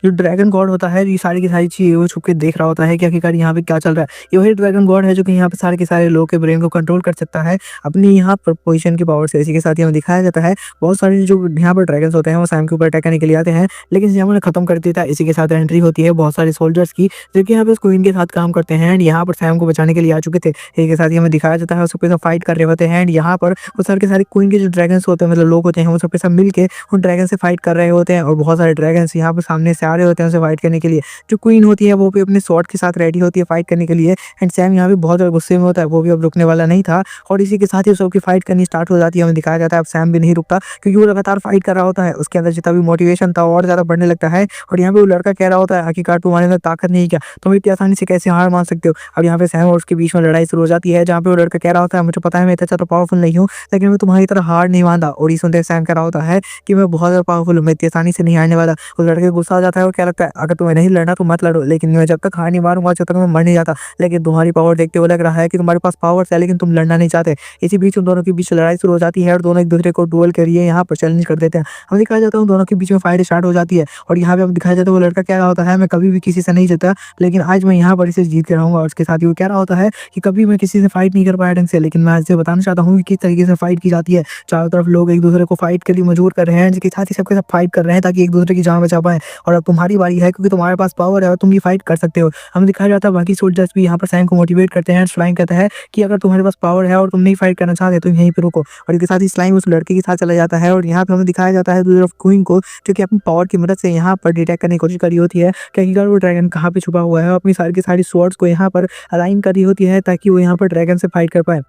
जो ड्रैगन गॉड होता है ये सारी की सारी चीज़ वो छुप के देख रहा होता है कि आखिरकार यहाँ पे क्या चल रहा है। ये वही ड्रैगन गॉड है जो कि यहाँ पे सारे के सारे लोगों के ब्रेन को कंट्रोल कर सकता है अपनी यहाँ पर पोजीशन की पावर से। इसी के साथ ही हमें दिखाया जाता है बहुत सारे जो यहाँ पर ड्रैगन होते हैं वो सैम के ऊपर अटैक करने के लिए आते हैं, लेकिन सैम उन्हें खत्म कर देता है। इसी के साथ एंट्री होती है बहुत सारे सोल्जर्स की जो कि यहाँ पे क्वीन के साथ काम करते हैं एंड यहाँ पर सैम को बचाने के लिए आ चुके थे। इसी के साथ ही हमें दिखाया जाता है वो सबके साथ फाइट कर रहे होते हैं एंड यहाँ पर वो सारे के सारे क्वीन के जो ड्रैगन होते हैं मतलब लोग होते हैं वो सबके साथ मिलकर उन ड्रैगन से फाइट कर रहे होते हैं और बहुत सारे ड्रैगन यहाँ पर सामने से आ रहे होते हैं उनसे फाइट करने के लिए। जो क्वीन होती है वो भी अपने स्वॉर्ड के साथ रेडी होती है फाइट करने के लिए एंड सैम यहाँ पे बहुत ज्यादा गुस्से में होता है, वो भी अब रुकने वाला नहीं था और इसी के साथ ही सबकी फाइट करनी स्टार्ट हो जाती है। हमें दिखाया जाता है अब सैम भी नहीं रुकता क्योंकि वो लगातार फाइट कर रहा होता है, उसके अंदर जितना भी मोटिवेशन था और ज्यादा बढ़ने लगता है। और यहाँ पे वो लड़का कह रहा होता है आखिरकार तुम्हारे अंदर ताकत नहीं, क्या तुम इतनी आसानी से कैसे हार मान सकते हो। अब यहाँ पे सैम और उसके बीच में लड़ाई शुरू हो जाती है जहाँ पे वो लड़का कह रहा होता है मुझे पता है मैं इतना ज्यादा पावरफुल नहीं हूँ लेकिन मैं तुम्हारी तरह हार नहीं मानता। और ये सुनते सैम कह रहा होता है कि मैं बहुत ज्यादा पावरफुल हूँ, मैं इतनी आसानी से नहीं हारने वाला। उस लड़के को गुस्सा आ जाता है और क्या लगता है अगर तुम्हें नहीं लड़ना तो मत लड़ो, लेकिन मैं जब तक हार नहीं मारूंगा जब तक मैं मर नहीं जाता। लेकिन तुम्हारी पावर देखते हुए लग रहा है कि तुम्हारे पास पावर्स है लेकिन तुम लड़ना नहीं चाहते। इसी बीच उन दोनों के बीच लड़ाई शुरू हो जाती है और दोनों एक दूसरे को डुएल करिए यहाँ पर चैलेंज कर देते हैं। हमें दिखाया जाता है उन दोनों के बीच में फाइट स्टार्ट हो जाती है और यहाँ पे हमें दिखाया जाता है वो लड़का कह रहा होता है मैं कभी भी किसी से नहीं जीता, लेकिन आज मैं यहाँ पर इसे जीत के रहूंगा। और उसके साथ ही वो कह रहा होता है कि कभी मैं किसी से फाइट नहीं कर पाया ढंग से, लेकिन मैं आज बताना चाहता हूँ कि किस तरीके से फाइट की जाती है। चारों तरफ लोग एक दूसरे को फाइट के लिए मजबूर कर रहे हैं, जिसके साथ ही सबके सब फाइट कर रहे हैं ताकि एक दूसरे की जान बचा पाए। और अब तुम्हारी बारी है क्योंकि तुम्हारे पास पावर है और तुम भी फाइट कर सकते हो। हमें दिखाया जाता है बाकी सोल्जर्स भी यहाँ पर सैम को मोटिवेट करते हैं। स्लाइम कहता है कि अगर तुम्हारे पास पावर है और तुम नहीं फाइट करना चाहते तो यहीं पे रुको। और इसके साथ ही स्लाइम उस लड़के के साथ चला जाता है और यहाँ पे हमें दिखाया जाता है दूसरी तरफ क्वीन को, जो कि अपनी पावर की मदद से यहाँ पर डिटेक्ट करने की कोशिश कर रही होती है कि आखिरकार वो ड्रैगन कहाँ पे छुपा हुआ है। अपनी सारी की सारी स्वॉर्ड्स को यहाँ पर अलाइन कर रही होती है ताकि वो यहाँ पर ड्रैगन से फाइट कर पाए।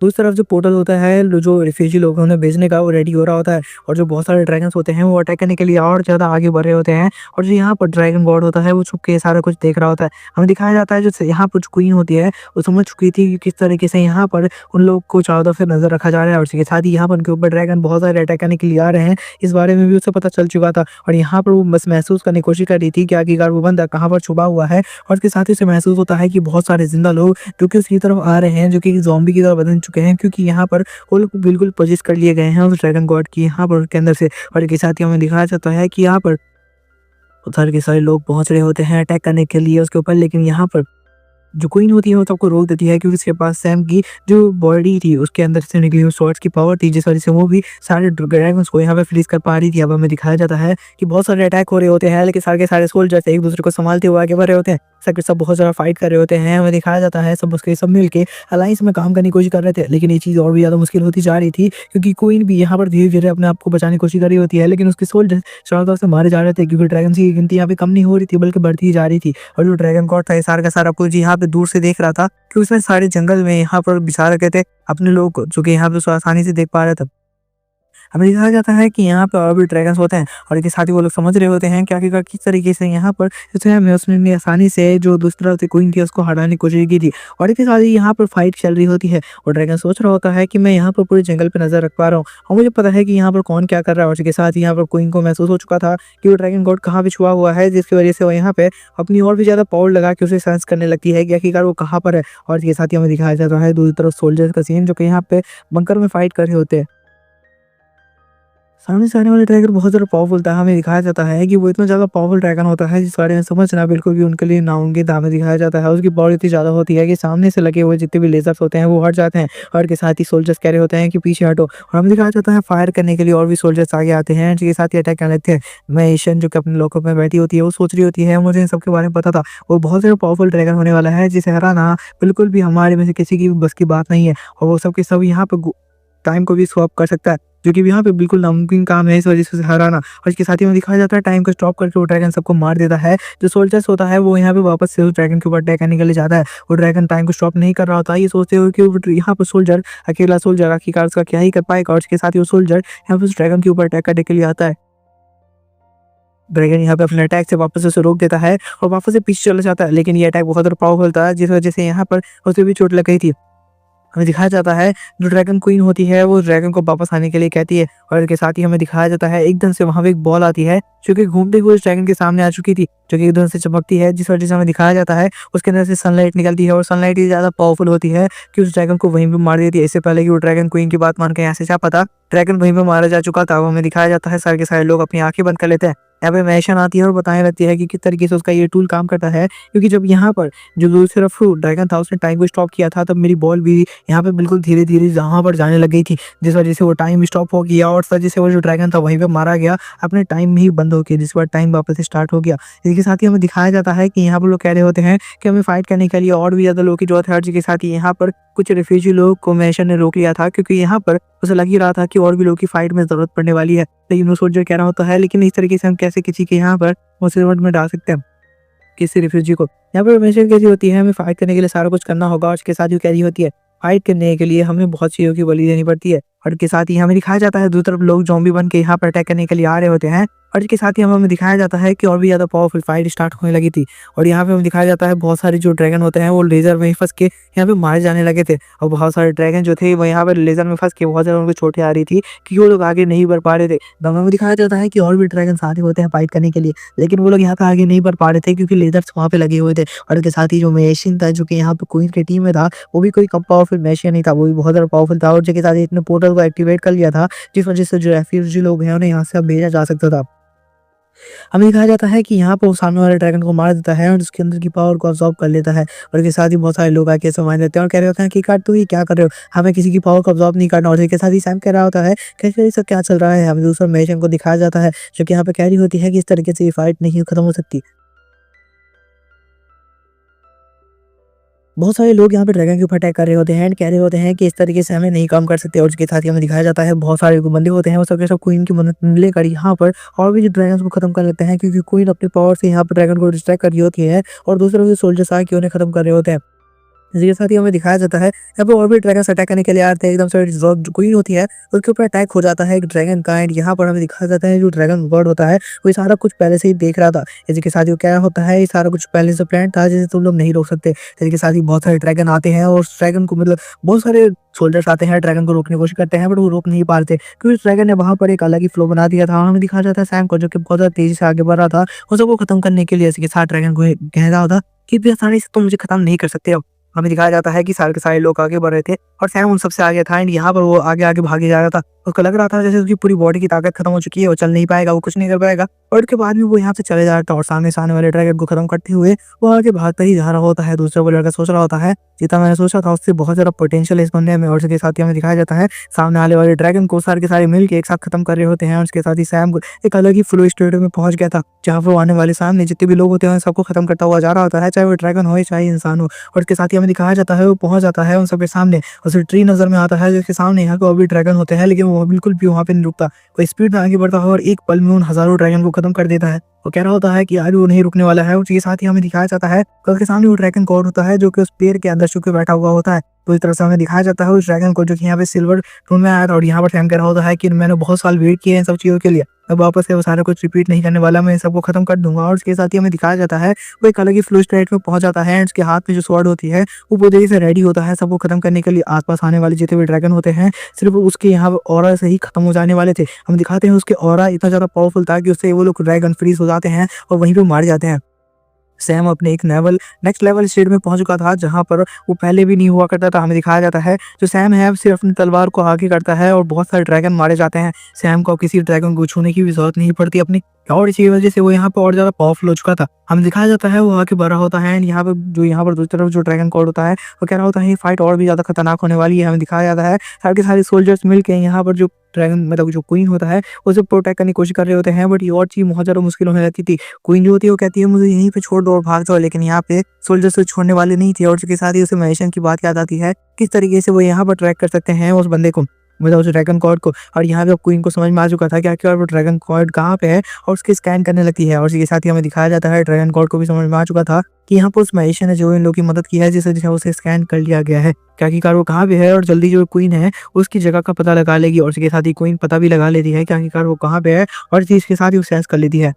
दूसरी तरफ जो पोर्टल होता है जो रिफ्यूजी लोग हैं उन्हें भेजने का वो रेडी हो रहा होता है और जो बहुत सारे ड्रैगन्स होते हैं वो अटैक करने के लिए और ज़्यादा आगे बढ़ रहे होते हैं। और जो यहाँ पर ड्रैगन गॉड होता है वो छुप के सारा कुछ देख रहा होता है। हमें दिखाया जाता है जो यहाँ पर क्वीन होती है वो समझ चुकी थी कि किस तरीके से यहाँ पर उन लोग को चारों तरफ से नजर रखा जा रहा है और उसके साथ ही यहाँ पर उनके ऊपर ड्रैगन बहुत सारे अटैक करने के लिए आ रहे हैं। इस बारे में भी उसे पता चल चुका था और यहाँ पर वो बस महसूस करने की कोशिश कर रही थी कि आखिरकार वो बंदा कहाँ पर छुपा हुआ है। और उसके साथ ही उसे महसूस होता है कि बहुत सारे जिंदा लोग जो कि उसकी तरफ आ रहे हैं, जो कि ज़ॉम्बी की तरह बदल चुके हैं, क्योंकि यहाँ पर वो लोग बिल्कुल पोजेस कर लिए गए हैं उस ड्रैगन गॉड की यहाँ पर के अंदर से। और इसके साथ ही हमें दिखाया जाता है कि यहाँ पर सारे के सारे लोग पहुंच रहे होते हैं अटैक करने के लिए उसके ऊपर, लेकिन यहाँ पर जो क्वीन होती है वो सबको रोक देती है क्योंकि उसके पास सैम की जो बॉडी थी उसके अंदर से निकली हुई स्वॉर्ड्स की पावर थी, जिस वजह से वो भी सारे ड्रैगन्स को यहाँ पे फ्रीज कर पा रही थी। अब हमें दिखाया जाता है कि बहुत सारे अटैक हो रहे होते हैं लेकिन सारे के सारे सोल्जर्स एक दूसरे को संभालते हुए आगे बढ़ रहे होते हैं। सब के सब बहुत सारा फाइट कर रहे होते हैं। हमें दिखाया जाता है सब उसके सब मिलके अलायंस में काम करने की कोशिश कर रहे थे, लेकिन ये चीज़ और भी ज़्यादा मुश्किल होती जा रही थी क्योंकि क्वीन भी यहाँ पर धीरे धीरे अपने आप को बचाने की कोशिश कर रही होती है, लेकिन उसके सोल्जर्स चारों तरफ से मारे जा रहे थे क्योंकि ड्रैगन की गिनती यहाँ पे कम नहीं हो रही थी बल्कि बढ़ती ही जा रही थी। और जो ड्रैगन गॉड था ये सारा का सारा कुछ यहाँ पे दूर से देख रहा था कि उसने सारे जंगल में यहाँ पर बिछा रखे थे अपने लोग को, जो कि यहाँ पे आसानी से देख पा रहे थे। हमें दिखाया जाता है कि यहाँ पर और भी ड्रैगन्स होते हैं और इसके साथ ही वो लोग समझ रहे होते हैं कि आखिरकार किस तरीके से यहाँ पर उसने आसानी से जो दूसरी तरफ से क्वीन थी उसको हटाने की कोशिश की थी। और इसके साथ ही यहाँ पर फाइट चल रही होती है और ड्रैगन सोच रहा होता है कि मैं यहाँ पर पूरे जंगल पे नजर रख पा रहा हूँ और मुझे पता है कि यहाँ पर कौन क्या कर रहा है। और इसके साथ ही यहाँ पर क्वीन को महसूस हो चुका था कि वो ड्रैगन गॉड कहाँ पे छुआ हुआ है, जिसकी वजह से वो यहाँ पे अपनी और भी ज्यादा पावर लगा के उसे सेंस करने लगती है कि आखिरकार वो कहाँ पर है। और इसके साथ ही हमें दिखाया जाता है दूसरी तरफ सोल्जर्स का सीन जो कि यहाँ पे बंकर में फाइट कर रहे होते हैं। सामने से आने वाले ड्रैगन बहुत ज़्यादा पावरफुल था। हमें दिखाया जाता है कि वो इतना ज़्यादा पावरफुल ड्रैगन होता है जिस बारे में समझना बिल्कुल भी उनके लिए नामुमकिन था। हमें दिखाया जाता है उसकी पावर इतनी ज़्यादा होती है कि सामने से लगे हुए जितने भी लेजर्स होते हैं वो हट जाते हैं और के साथ ही सोल्जर्स कह रहे होते हैं कि पीछे हटो। और हमें दिखाया जाता है फायर करने के लिए और भी सोल्जर्स आगे आते हैं जिसके साथ ही अटैक करने लगते हैं। महेशन जो कि अपने लोगों में बैठी होती है वो सोच रही होती है मुझे इन सबके बारे में पता था, वो बहुत ज़्यादा पावरफुल ड्रैगन होने वाला है जिसे हराना बिल्कुल भी हमारे में से किसी की बस की बात नहीं है और वो सब के सब यहाँ पर टाइम को भी स्वैप कर सकता है, जो कि यहाँ पे बिल्कुल नामुमकिन काम है इस वजह से उसे हराना। और इसके साथ ही में दिखाया जाता है टाइम को स्टॉप करके वो ड्रैगन सबको मार देता है। जो सोल्जर्स होता है वो यहाँ पे वापस से उस ड्रैगन के ऊपर अटैक करने के लिए जाता है। वो ड्रैगन टाइम को स्टॉप नहीं कर रहा होता, ये सोचते हुए कि यहाँ पर सोल्जर अकेला सोल्जर आखिरकार उसका क्या ही कर पाएगा। और इसके साथ ही वो सोल्जर यहाँ पे उस ड्रैगन के ऊपर अटैक करने के लिए आता है। ड्रैगन यहाँ पे अपने अटैक से वापस उसे रोक देता है और वापस से पीछे चला जाता है, लेकिन ये अटैक बहुत ज़्यादा पावरफुल था जिस वजह से यहाँ पर उसे भी चोट लग गई थी। हमें दिखाया जाता है जो ड्रैगन क्वीन होती है वो ड्रैगन को वापस आने के लिए कहती है और इसके साथ ही हमें दिखाया जाता है एकदम से वहां पे एक बॉल आती है जो कि घूमते हुए उस ड्रैगन के सामने आ चुकी थी, जो कि एकदम से चमकती है, जिस वजह से हमें दिखाया जाता है उसके अंदर से सनलाइट निकलती है और सनलाइट ही ज्यादा पावरफुल होती है कि उस ड्रैगन को वहीं पे मार देती है। इससे पहले कि वो ड्रैगन क्वीन की बात मान के यहाँ से जा पाता, ड्रैगन वहीं पे मारा जा चुका था। वो हमें दिखाया जाता है सारे के सारे लोग अपनी आंखें बंद कर लेते हैं। यहाँ पे मैशन आती है और बताने लगती है कि किस तरीके से उसका ये टूल काम करता है, क्योंकि जब यहाँ पर जो दूसरी तरफ ड्रैगन था उसने टाइम को स्टॉप किया था तब मेरी बॉल भी यहाँ पे बिल्कुल धीरे धीरे जहाँ पर जाने लग गई थी, जिस वजह से वो टाइम स्टॉप हो गया और वजह से वो जो ड्रैगन था वहीं पे मारा गया अपने टाइम में ही बंद हो गया, जिस पर टाइम वापस से स्टार्ट हो गया। इसके साथ ही हमें दिखाया जाता है कि यहाँ पर लोग कह रहे होते हैं कि हमें फाइट करने के लिए और भी ज्यादा लोगों की जरूरत है। के साथ ही यहाँ पर कुछ रिफ्यूजी लोग को मैशन ने रोक लिया था क्योंकि यहाँ पर उसे लग ही रहा था कि और भी लोगों की फाइट में जरूरत पड़ने वाली है, लेकिन वो सोल्जर कह रहा होता है लेकिन इस तरीके से हम कैसे किसी के यहाँ पर मुसीबत में डाल सकते हैं किसी रिफ्यूजी को। यहाँ पर मैशन कैसी होती है हमें फाइट करने के लिए सारा कुछ करना होगा और उसके साथ ही कह रही होती है फाइट करने के लिए हमें बहुत चीज़ों की बलि देनी पड़ती है और इसके साथ ही हमें दिखाया जाता है दूसरी तरफ लोग ज़ॉम्बी बन के यहाँ पर अटैक करने के लिए आ रहे होते हैं। और इसके साथ ही हमें दिखाया जाता है कि और भी ज़्यादा पावरफुल फाइट स्टार्ट होने लगी थी। और यहाँ पे हमें दिखाया जाता है बहुत सारे जो ड्रैगन होते हैं वो लेज़र में फँस के यहाँ पे मारे जाने लगे थे। और बहुत सारे ड्रैगन जो थे वो यहाँ पर लेज़र में फँस के बहुत ज़्यादा उनको चोटें आ रही थी कि वो लोग आगे नहीं बढ़ पा रहे थे। तो हमें दिखाया जाता है कि और भी ड्रैगन साथ होते हैं फाइट करने के लिए, लेकिन वो लोग यहाँ पे आगे नहीं बढ़ पा रहे थे क्योंकि लेज़र्स वहाँ पे लगे हुए थे। और इसके साथ ही जो मैशिन था जो कि यहाँ पे क्वीन की टीम में था, वो भी कोई कम पावरफुल मैशिन नहीं था, वो भी बहुत ज़्यादा पावरफुल था। और जिसके साथ ही इसने पोर्टल को एक्टिवेट कर लिया था, जिस वजह से जो रेफ्यूजी लोग हैं उन्हें यहाँ से अब भेजा जा सकता था। हमें दिखाया जाता है कि यहाँ पर वो सामने वाले ड्रैगन को मार देता है और उसके अंदर की पावर को अब्सॉर्ब कर लेता है। और इसके साथ ही बहुत सारे लोग आके समझ लेते हैं और कह रहे होते हैं कि काट तू ये क्या कर रहे हो, हमें किसी की पावर को अब्सॉर्ब नहीं करना। और इसके साथ ही सैम कह रहा होता है कैसे ये सब क्या चल रहा है। हमें दूसरा मैच को दिखाया जाता है जो कि यहाँ पे कह रही होती है कि इस तरीके से ये फाइट नहीं खत्म हो सकती। बहुत सारे लोग यहाँ पे ड्रैगन के ऊपर अटैक कर रहे होते हैं एंड कह रहे होते हैं कि इस तरीके से हमें नहीं काम कर सकते। और उसके साथ ही हमें दिखाया जाता है बहुत सारे जो बंदे होते हैं वो सब के सब क्वीन की मदद लेकर यहाँ पर और भी जो ड्रैगन को खत्म कर लेते हैं, क्योंकि क्वीन अपने पावर से यहाँ पर ड्रैगन को डिस्ट्रैक्ट कर रही होती है और दूसरे जो सोल्जर्स आके उन्हें खत्म कर रहे होते हैं। इसी के साथ ही हमें दिखाया जाता है यहाँ पे और भी ड्रैगन्स अटैक करने के लिए आते हैं। एकदम से जो क्वीन होती है उसके ऊपर अटैक हो जाता है एक ड्रैगन का एंड यहाँ पर हमें दिखाया जाता है जो ड्रैगन बर्ड होता है वो ये सारा कुछ पहले से ही देख रहा था। इसी के साथ ही क्या होता है, ये सारा कुछ पहले से प्लान था जिसे तुम लोग नहीं रोक सकते। इसी के साथ ही बहुत सारे ड्रैगन आते हैं और उस ड्रैगन को मतलब बहुत सारे सोल्जर्स आते हैं ड्रैगन को रोकने की कोशिश करते हैं, बट वो रोक नहीं पाते क्योंकि उस ड्रैगन ने वहां पर एक अलग ही फ्लो बना दिया था। हमें दिखाया जाता है सैम को जो कि बहुत ज्यादा तेजी से आगे बढ़ रहा था उन सबको खत्म करने के लिए। इसी के साथ ड्रैगन को कह रहा होता कि इतनी आसानी से तुम मुझे खत्म नहीं कर सकते हो। हमें दिखाया जाता है कि सारे के सारे लोग आगे बढ़ रहे थे और सैम उन सबसे आगे था एंड यहाँ पर वो आगे आगे भागे जा रहा था। उसको लग रहा था जैसे उसकी पूरी बॉडी की ताकत खत्म हो चुकी है, वो चल नहीं पाएगा, वो कुछ नहीं कर पाएगा। और उसके बाद भी वो यहाँ से चले जा रहा था और सामने से आने वाले ड्रैगन को खत्म करते हुए वो आगे भागता ही जा रहा होता है। दूसरा वो लड़का सोच रहा होता है जितना मैंने सोचा था उससे बहुत ज्यादा पोटेंशियल है इस बंदे में। और उसके साथ ही हमें दिखाया जाता है सामने आने वाले ड्रैगन को सारे के सारे मिल के एक साथ खत्म कर रहे होते हैं। और उसके साथ ही सैम को एक अलग ही फ्लो स्टेट में पहुंच गया था जहाँ पर आने वाले सामने जितने भी लोग होते हैं सबको खत्म करता हुआ जा रहा होता है, चाहे वो ड्रैगन हो चाहे इंसान हो। और उसके साथ ही हमें दिखाया जाता है वो पहुंच जाता है उन सबके सामने, उसे ट्री नजर में आता है जिसके सामने यहाँ पे और भी ड्रैगन होते हैं, लेकिन वो बिल्कुल भी वहाँ पे नहीं रुकता, वो स्पीड में आगे बढ़ता है और एक पल में उन हजारों ड्रैगन को खत्म कर देता है। वो कह रहा होता है कि आज वो नहीं रुकने वाला है। उसके साथ ही हमें दिखाया जाता है कि उसके सामने वो ड्रैगन गॉड होता है जो कि उस पेड़ के अंदर छुप के बैठा हुआ होता है। तो इस तरह से हमें दिखाया जाता है उस ड्रैगन को जो कि यहाँ पे सिल्वर टोन में आया था। और यहाँ पर सैम कह रहा होता है कि मैंने बहुत साल वेट किए हैं सब चीज़ों के लिए, अब वापस से वो सारा कुछ रिपीट नहीं करने वाला, मैं सबको खत्म कर दूंगा। और उसके साथ ही हमें दिखाया जाता है वो एक अलग ही फ्लो स्टेट में पहुंच जाता है। उसके हाथ में जो स्वॉर्ड होती है वो बहुत देरी से रेडी होता है सबको खत्म करने के लिए। आसपास आने वाले जितने भी ड्रैगन होते हैं सिर्फ उसके यहाँ ऑरा से ही खत्म हो जाने वाले थे। हम दिखाते हैं उसके ऑरा इतना ज्यादा पावरफुल था कि उससे वो लोग ड्रैगन फ्रीज हो जाते हैं और वहीं पे मार जाते हैं। सैम अपने एक नेक्स्ट लेवल स्टेट में पहुंच चुका था जहां पर वो पहले भी नहीं हुआ करता था। हमें दिखाया जाता है जो सैम है सिर्फ अपनी तलवार को आगे करता है और बहुत सारे ड्रैगन मारे जाते हैं। सैम को किसी ड्रैगन को छूने की भी जरूरत नहीं पड़ती अपनी, और इसी वजह से वो यहाँ पे और ज्यादा पावरफुल हो चुका था। हमें दिखाया जाता है वो आगे बढ़ रहा होता है एंड यहाँ पर दूसरी तरफ जो ड्रैगन कॉड होता है वो कह रहा होता है ये फाइट और भी ज्यादा खतरनाक होने वाली है। हमें दिखाया जाता है सारे के सारे सोल्जर्स मिलकर यहाँ पर जो ड्रैगन मतलब जो क्वीन होता है उसे प्रोटेक्ट करने की कोशिश कर रहे होते हैं, बट ये और चीज बहुत ज्यादा मुश्किल होने लगती थी। क्वीन जो होती है वो कहती है मुझे यहीं पे छोड़ दो और भाग जाओ, लेकिन यहाँ पे सोल्जर्स तो छोड़ने वाले नहीं थे। और उसके साथ ही उसे महेशन की बात याद आती है किस तरीके से वो यहाँ पर ट्रैक कर सकते हैं उस बंदे को, मतलब उस ड्रैगन कॉड को। और यहाँ पे क्वीन को समझ में आ चुका था कि आखिर वो ड्रैगन कॉड कहाँ पे है और उसके स्कैन करने लगती है। और इसके साथ ही हमें दिखाया जाता है ड्रैगन कॉड को भी समझ में आ चुका था कि यहाँ पर उस महेशन ने जो इन लोगों की मदद की है जिसे उसे स्कैन कर लिया गया है कि आखिरकार वो कहाँ पे है और जल्दी जो क्वीन है उसकी जगह का पता लगा लेगी। और इसके साथ ही क्वीन पता भी लगा लेती है कि आखिरकार वो कहाँ पे है और इस चीज के साथ ही वो सेंस कर लेती है।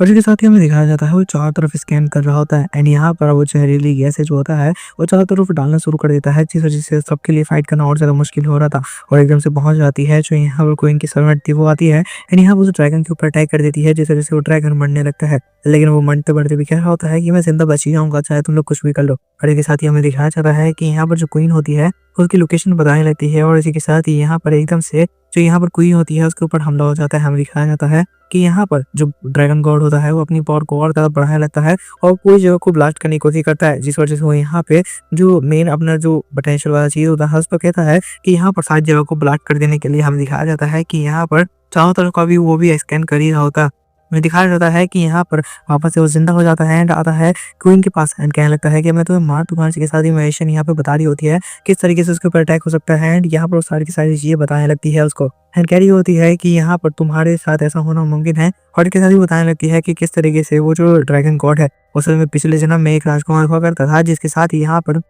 और इसके साथ ही हमें दिखाया जाता है वो चारों तरफ स्कैन कर रहा होता है एंड यहाँ पर वो जहरीली गैस जो होता है वो चारों तरफ डालना शुरू कर देता है, जिस वजह से सबके लिए फाइट करना और ज्यादा मुश्किल हो रहा था। और एकदम से पहुंच जाती है जो यहाँ पर क्वीन की सर्वेंट थी वो आती है एंड यहाँ पर उस ड्रैगन के ऊपर अटैक कर देती है, जिस वजह से वो ड्रैगन मरने लगता है। लेकिन वो मरते मरते भी कह रहा होता है कि मैं जिंदा बच ही जाऊंगा चाहे तुम लोग कुछ भी कर लो। और इसके साथ ही हमें दिखाया जाता है कि यहाँ पर जो क्वीन होती है उसकी लोकेशन बताने लगती है और इसी के साथ ही यहाँ पर एकदम से जो यहाँ पर क्वीन होती है उसके ऊपर हमला हो जाता है। हमें दिखाया जाता है कि यहाँ पर जो ड्रैगन गॉड होता है वो अपनी पावर को और ज्यादा बढ़ाने लगता है और पूरी जगह को ब्लास्ट करने की कोशिश करता है, जिस वजह से वो यहाँ पे जो मेन अपना जो पोटेंशियल वाला चीज होता है उस पर कहता है कि यहाँ पर सारी जगह को ब्लास्ट कर देने के लिए। हमें दिखाया जाता है कि यहाँ पर चारों तरफ का भी वो भी स्कैन कर ही रहा होता है। हमें दिखाया जाता है कि यहाँ पर वापस से वो जिंदा हो जाता है एंड आता है क्वीन के पास एंड कहने लगता है कि मैं तुम्हें मार दूंगा। के साथ ही महेशन यहाँ पे बता रही होती है किस तरीके से उसके ऊपर अटैक हो सकता है एंड यहाँ पर वो सारी की सारी चीजें बताने लगती है उसको एंड कह रही होती है कि यहाँ पर तुम्हारे साथ ऐसा होना मुमकिन है। और इसके साथ ही बताने लगती है कि किस तरीके से वो जो ड्रैगन गॉड है उस में पिछले जन्म में एक राजकुमार हुआ करता था, जिसके साथ ही यहाँ पर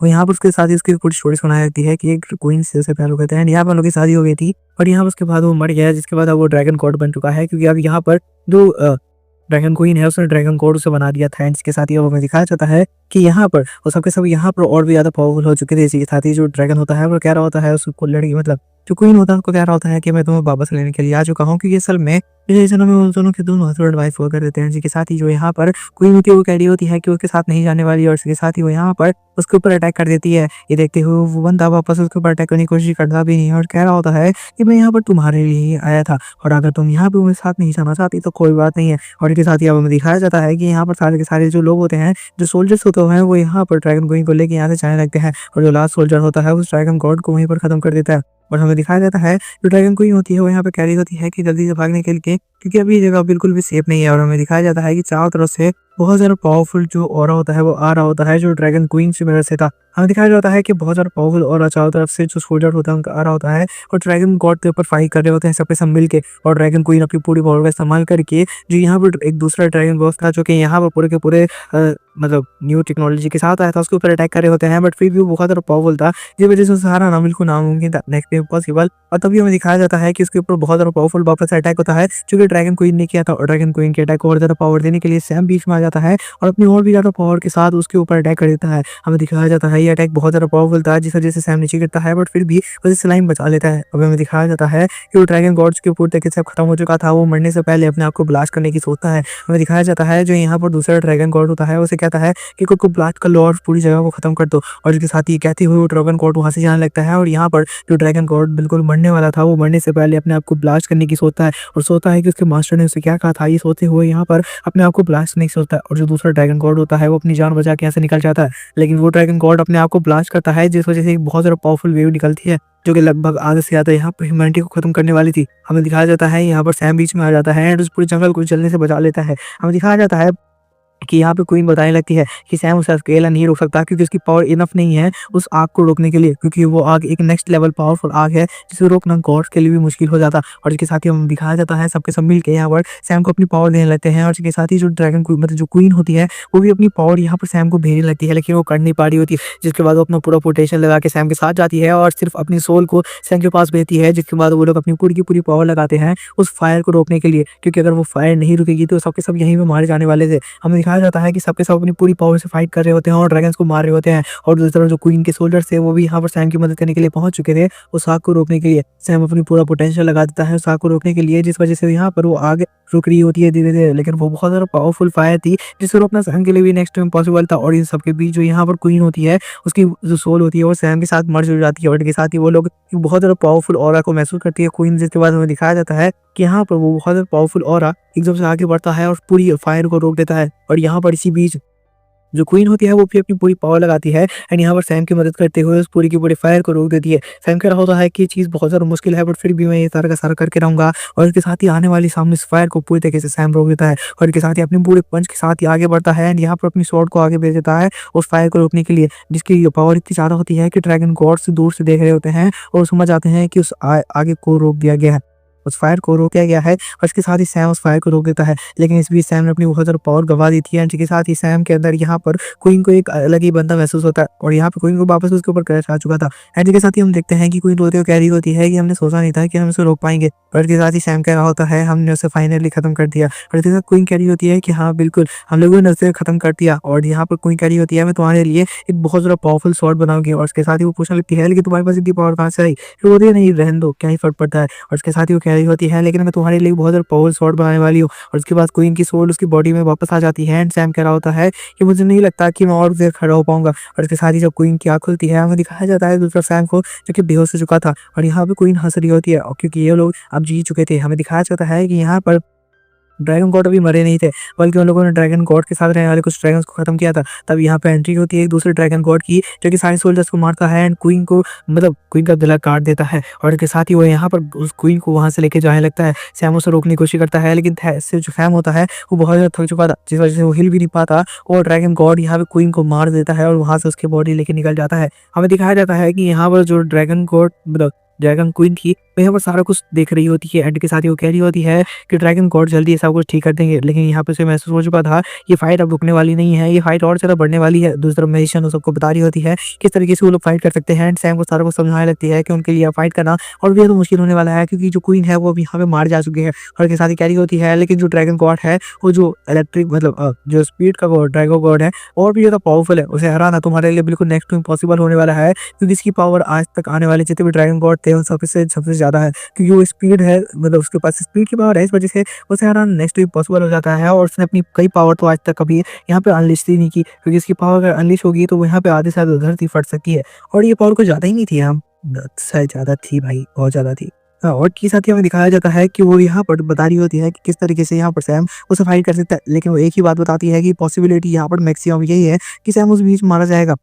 और यहाँ पर उसके साथ ही उसकी पूरी स्टोरी सुनाई जाती है कि एक क्वीन से उसे प्यार हो गया था एंड यहाँ पर उन लोग की शादी हो गई थी और यहाँ पर उसके बाद वो मर गया, जिसके बाद अब वो ड्रैगन गॉड बन चुका है, क्योंकि अब यहाँ पर जो ड्रैगन क्वीन है उसने ड्रैगन गॉड उसे बना दिया था एंड इसके साथ ही अब हमें दिखाया जाता है कि यहाँ पर वो सबके सब यहाँ पर और भी ज़्यादा पावरफुल हो चुके थे। इसी के साथ ही जो ड्रैगन होता है वो कह रहा होता है उसको, लड़की मतलब जो क्वीन होता है उसको कह रहा होता है कि मैं तुम्हें वापस लेने के लिए आ चुका हूँ, क्योंकि असल में पिछले जन्म में उन दोनों के दोनों हस्बैंड वाइफ हुआ करते थे। इसी के साथ ही जो यहाँ पर क्वीन होती है वो कह रही होती है कि उसके साथ नहीं जाने वाली और इसके साथ ही वो यहाँ पर उसके ऊपर अटैक कर देती है। ये देखते हुए वो बंदा वापस उसके ऊपर अटैक करने की कोशिश करता भी नहीं है और कह रहा होता है कि मैं यहाँ पर तुम्हारे लिए ही आया था और अगर तुम यहाँ पे मेरे साथ नहीं जाना चाहती तो कोई बात नहीं है। और इसके साथ ही अब हमें दिखाया जाता है कि यहाँ पर सारे के सारे जो लोग होते हैं, जो सोल्जर्स होते हैं, वो यहाँ पर ड्रैगन क्वीन को लेके यहाँ से जाने लगते हैं और जो लास्ट सोल्जर होता है उस ड्रैगन गॉड को वहीं पर खत्म कर देता है। और हमें दिखाया जाता है जो ड्रैगन क्वीन होती है वो यहाँ पे कह रही होती है कि जल्दी से भागने के लिए, क्योंकि अभी ये जगह बिल्कुल भी सेफ नहीं है। और हमें दिखाया जाता है कि चारों तरफ से बहुत ज़्यादा पावरफुल जो ऑरा होता है वो आ रहा होता है, जो ड्रैगन क्वीन से मिरर से था। हमें दिखाया जाता है कि बहुत ज़्यादा पावरफुल ऑरा चारों तरफ से जो सोल्जर होता है उनका आ रहा होता है और ड्रैगन गॉड के ऊपर फाइट कर रहे होते हैं सबके सब मिल के। और ड्रैगन क्वीन अपनी पूरी पावर का इस्तेमाल करके जो यहाँ पर एक दूसरा ड्रैगन बॉस था जो कि यहाँ पर पूरे के पूरे मतलब न्यू टेक्नोलॉजी के साथ आया था, उसके ऊपर अटैक कर रहे होते हैं, बट फिर भी वो बहुत ज़्यादा पावरफुल था, जिस वजह से सहारा ना बिल्कुल नामुमकिन था, नेक्स्ट इम्पॉसिबल। और तभी हमें दिखाया जाता है कि उसके ऊपर बहुत ज़्यादा पावरफुल वापस से अटैक होता है जो कि ड्रैगन क्वीन ने किया था। और ड्रैगन क्वीन के अटैक को और ज़्यादा पावर देने के लिए सैम बीच में आ जाता है और अपनी और भी ज़्यादा पावर के साथ उसके ऊपर अटैक कर देता है। हमें दिखाया जाता है ये अटैक बहुत ज़्यादा पावरफुल था, जिस वजह से सैम नीचे गिरता है, बट फिर भी उसे स्लाइम बचा लेता है। अब हमें दिखाया जाता है कि वो ड्रैगन गॉड्स के पूरी तरीके से खत्म हो चुका था, वो मरने से पहले अपने आप को ब्लास्ट करने की सोचता है। हमें दिखाया जाता है जो यहाँ पर दूसरा ड्रैगन गॉड होता है उसे कहता है कि खुद को ब्लास्ट कर लो और पूरी जगह को खत्म कर दो। और इसके साथ ही कहते हुए वो ड्रैगन गॉड वहां से जाने लगता है और यहाँ पर जो ड्रैगन गॉड बिल्कुल मरने वाला था वो मरने से पहले अपने आप को ब्लास्ट करने की सोचता है और सोचता है कि उसके मास्टर ने उसे क्या कहा था। ये सोचते हुए यहाँ पर अपने आप को ब्लास्ट करने की सोचता है और जो दूसरा ड्रैगन गॉड होता है वो अपनी जान बचा के यहाँ से निकल जाता है, लेकिन वो ड्रैगन गॉड अपने आप को ब्लास्ट करता है, जिस वजह से एक बहुत ज़्यादा पावरफुल वेव निकलती है जो कि लगभग आधे से ज़्यादा यहाँ पर ह्यूमैनिटी को खत्म करने वाली थी। हमें दिखाया जाता है यहाँ पर सैम बीच में आ जाता है एंड उस पूरे जंगल को जलने से बचा लेता है। हमें दिखाया जाता है कि यहाँ पे क्वीन बताने लगती है कि सैम उसे अकेला नहीं रोक सकता, क्योंकि उसकी पावर इनफ नहीं है उस आग को रोकने के लिए, क्योंकि वो आग एक नेक्स्ट लेवल पावरफुल आग है जिसे रोकना गॉड्स के लिए भी मुश्किल हो जाता। और इसके साथ ही हम दिखाया जाता है सबके सब मिल के यहाँ पर सैम को अपनी पावर देने लगते हैं और इसके साथ ही जो ड्रैगन मतलब जो क्वीन होती है वो भी अपनी पावर यहाँ पर सैम को भेजने लगती है, लेकिन वो कर नहीं पा रही होती, जिसके बाद वो अपना पूरा पोटेंशियल लगा के सैम के साथ जाती है और सिर्फ अपनी सोल को सैम के पास भेजती है, जिसके बाद वो लोग अपनी पूरी की पूरी पावर लगाते हैं उस फायर को रोकने के लिए, क्योंकि अगर वो फायर नहीं रुकेगी तो सबके सब यहीं पे मारे जाने वाले थे। हमें दिखाया जाता है कि सबके सब अपनी पूरी पावर से फाइट कर रहे होते हैं और ड्रैगन्स को मार रहे होते हैं और दूसरी तरफ जो क्वीन के सोल्जर्स थे वो भी यहाँ पर सैम की मदद करने के लिए पहुंच चुके थे उस आग को रोकने के लिए। सैम अपनी पूरा पोटेंशियल लगा देता है उस आग को रोकने के लिए, जिस वजह से यहाँ पर वो आग रुक रही होती है धीरे धीरे, लेकिन वो बहुत ज़्यादा पावरफुल फायर थी जिससे रोकना सैम के लिए भी नेक्स्ट इम्पॉसिबल था। और इन सबके बीच जो यहाँ पर क्वीन होती है उसकी जो सोल होती है वो सैम के साथ मर्ज हो जाती है और इनके साथ ही वो लोग बहुत ज़्यादा पावरफुल ऑरा को महसूस करती है क्वीन, जिसके बाद हमें दिखाया जाता है कि यहाँ पर वो बहुत ज़्यादा पावरफुल ऑरा एकदम से आगे बढ़ता है और पूरी फायर को रोक देता है। और यहाँ पर इसी बीच जो क्वीन होती है वो भी अपनी पूरी पावर लगाती है एंड यहाँ पर सैम की मदद करते हुए उस पूरी की पूरी फायर को रोक देती है। सैम कह रहा होता है कि ये चीज़ बहुत ज़्यादा मुश्किल है, बट फिर भी मैं ये सारा का सारा करके रहूँगा। और इसके साथ ही आने वाली सामने इस फायर को पूरी तरीके से सैम रोक देता है और इसके साथ ही अपने पूरे पंच के साथ ही आगे बढ़ता है एंड यहाँ पर अपनी स्वॉर्ड को आगे भेज देता है उस फायर को रोकने के लिए, जिसकी पावर इतनी ज़्यादा होती है कि ड्रैगन गॉड से दूर से देख रहे होते हैं और समझ आते हैं कि उस आगे को रोक दिया गया है, उस फायर को रोका गया है। और इसके साथ ही सैम उस फायर को रोक देता है, लेकिन इस बीच सैम ने अपनी बहुत ज़्यादा पावर गवा दी थी एंड इसके साथ ही सैम के अंदर यहाँ पर क्वीन को एक अलग ही बंदा महसूस होता है और यहाँ पर क्वीन को वापस उसके ऊपर क्रैश आ चुका था। एंड इसके साथ ही हम देखते हैं कि क्वीन रोते हुए कह रही होती है कि हमने सोचा नहीं था कि हम इसे रोक पाएंगे, और इसके साथ ही सैम कह रहा होता है हमने उसे फाइनली खत्म कर दिया। और इसके साथ क्वीन कह रही होती है कि हाँ बिल्कुल हम लोगों ने उसे खत्म कर दिया। और यहाँ पर क्वीन कह रही होती है मैं तुम्हारे लिए एक बहुत ज़्यादा पावरफुल स्वॉर्ड बनाऊंगी। और इसके साथ ही वो पूछने लगती है लेकिन तुम्हारे पास इतनी पावर कहाँ से आई, फिर बोलती है नहीं रहने दो क्या ही फर्क पड़ता है। और इसके साथ ही वो कह रही होती है लेकिन मैं तुम्हारे लिए बहुत ज़्यादा पावरफुल स्वॉर्ड बनाने वाली हूँ। और उसके बाद क्वीन की सोल उसकी बॉडी में वापस आ जाती है एंड सैम कह रहा होता है कि मुझे नहीं लगता कि मैं और देर खड़ा हो पाऊंगा। और इसके साथ ही जब क्वीन की आँख खुलती है हमें दिखाया जाता है दूसरा सैम को जो कि बेहोश हो चुका था और यहाँ पे क्वीन हंस रही होती है और क्योंकि ये लोग अब जीत चुके थे। हमें दिखाया जाता है कि यहाँ पर ड्रैगन गॉड अभी मरे नहीं थे, बल्कि उन लोगों ने ड्रैगन गॉड के साथ रहने वाले कुछ ड्रैगन्स को खत्म किया था। तब यहाँ पे एंट्री होती है एक दूसरे ड्रैगन गॉड की जो कि सारे सोल्जर्स को मारता है एंड क्वीन को मतलब क्वीन का गला काट देता है। और इसके साथ ही वो यहाँ पर उस क्वीन को वहाँ से लेके जाने लगता है। सैम उसे रोकने की कोशिश करता है लेकिन जो सैम होता है वो बहुत ज़्यादा थक चुका था, जिस वजह से वो हिल भी नहीं पाता और ड्रैगन गॉड यहाँ पे क्वीन को मार देता है और वहाँ से उसकी बॉडी लेके निकल जाता है। हमें दिखाया जाता है कि यहाँ पर जो ड्रैगन गॉड मतलब ड्रैगन क्वीन थी वो यहाँ पर सारा कुछ देख रही होती है। एंड के साथ ही वो कह रही होती है कि ड्रैगन गॉड जल्दी सब कुछ ठीक कर देंगे। लेकिन यहाँ पे उसे महसूस हो चुका था ये फाइट अब रुकने वाली नहीं है, ये फाइट और ज़्यादा बढ़ने वाली है। दूसरी तरफ मैजिशियन उन सबको बता रही होती है किस तरीके से वो लोग फाइट कर सकते हैं। एंड सैम को सारा कुछ समझाने लगती है कि उनके लिए फाइट करना और भी ज़्यादा मुश्किल होने वाला है, क्योंकि जो क्वीन है वो अभी यहाँ पे मार जा चुकी है। और के साथ ही कह रही होती है लेकिन जो ड्रैगन गॉड है वो जो इलेक्ट्रिक मतलब जो स्पीड का गॉड ड्रैगन गॉड है और भी ज़्यादा पावरफुल है, उसे हराना तुम्हारे लिए बिल्कुल नेक्स्ट टू इम्पॉसिबल होने वाला है, क्योंकि इसकी पावर आज तक आने वाले जितने भी ड्रैगन गॉड थे उन सबसे सबसे ज़्यादा है। क्योंकि वो स्पीड है, मतलब उसके पास स्पीड की पावर है, इस वजह से उसे हराना नेक्स्ट टू इम्पॉसिबल हो जाता है। और उसने अपनी कई पावर तो आज तक कभी यहाँ पे अनलिस्ट ही नहीं की, क्योंकि इसकी पावर अगर अनलिस्ट होगी तो वो यहाँ पे आधे से ज़्यादा धरती फट सकती है। और ये पावर कुछ ज़्यादा ही नहीं थी, हम शायद ज़्यादा थी भाई, बहुत ज़्यादा थी। हाँ, और के साथ ही हमें दिखाया जाता है कि वो यहाँ पर बता रही होती है कि किस तरीके से यहाँ पर सैम उसे फाइट कर सकता है। लेकिन वो एक ही बात बताती है कि पॉसिबिलिटी यहाँ पर मैक्सिमम यही है कि सैम उस बीच मारा जाएगा।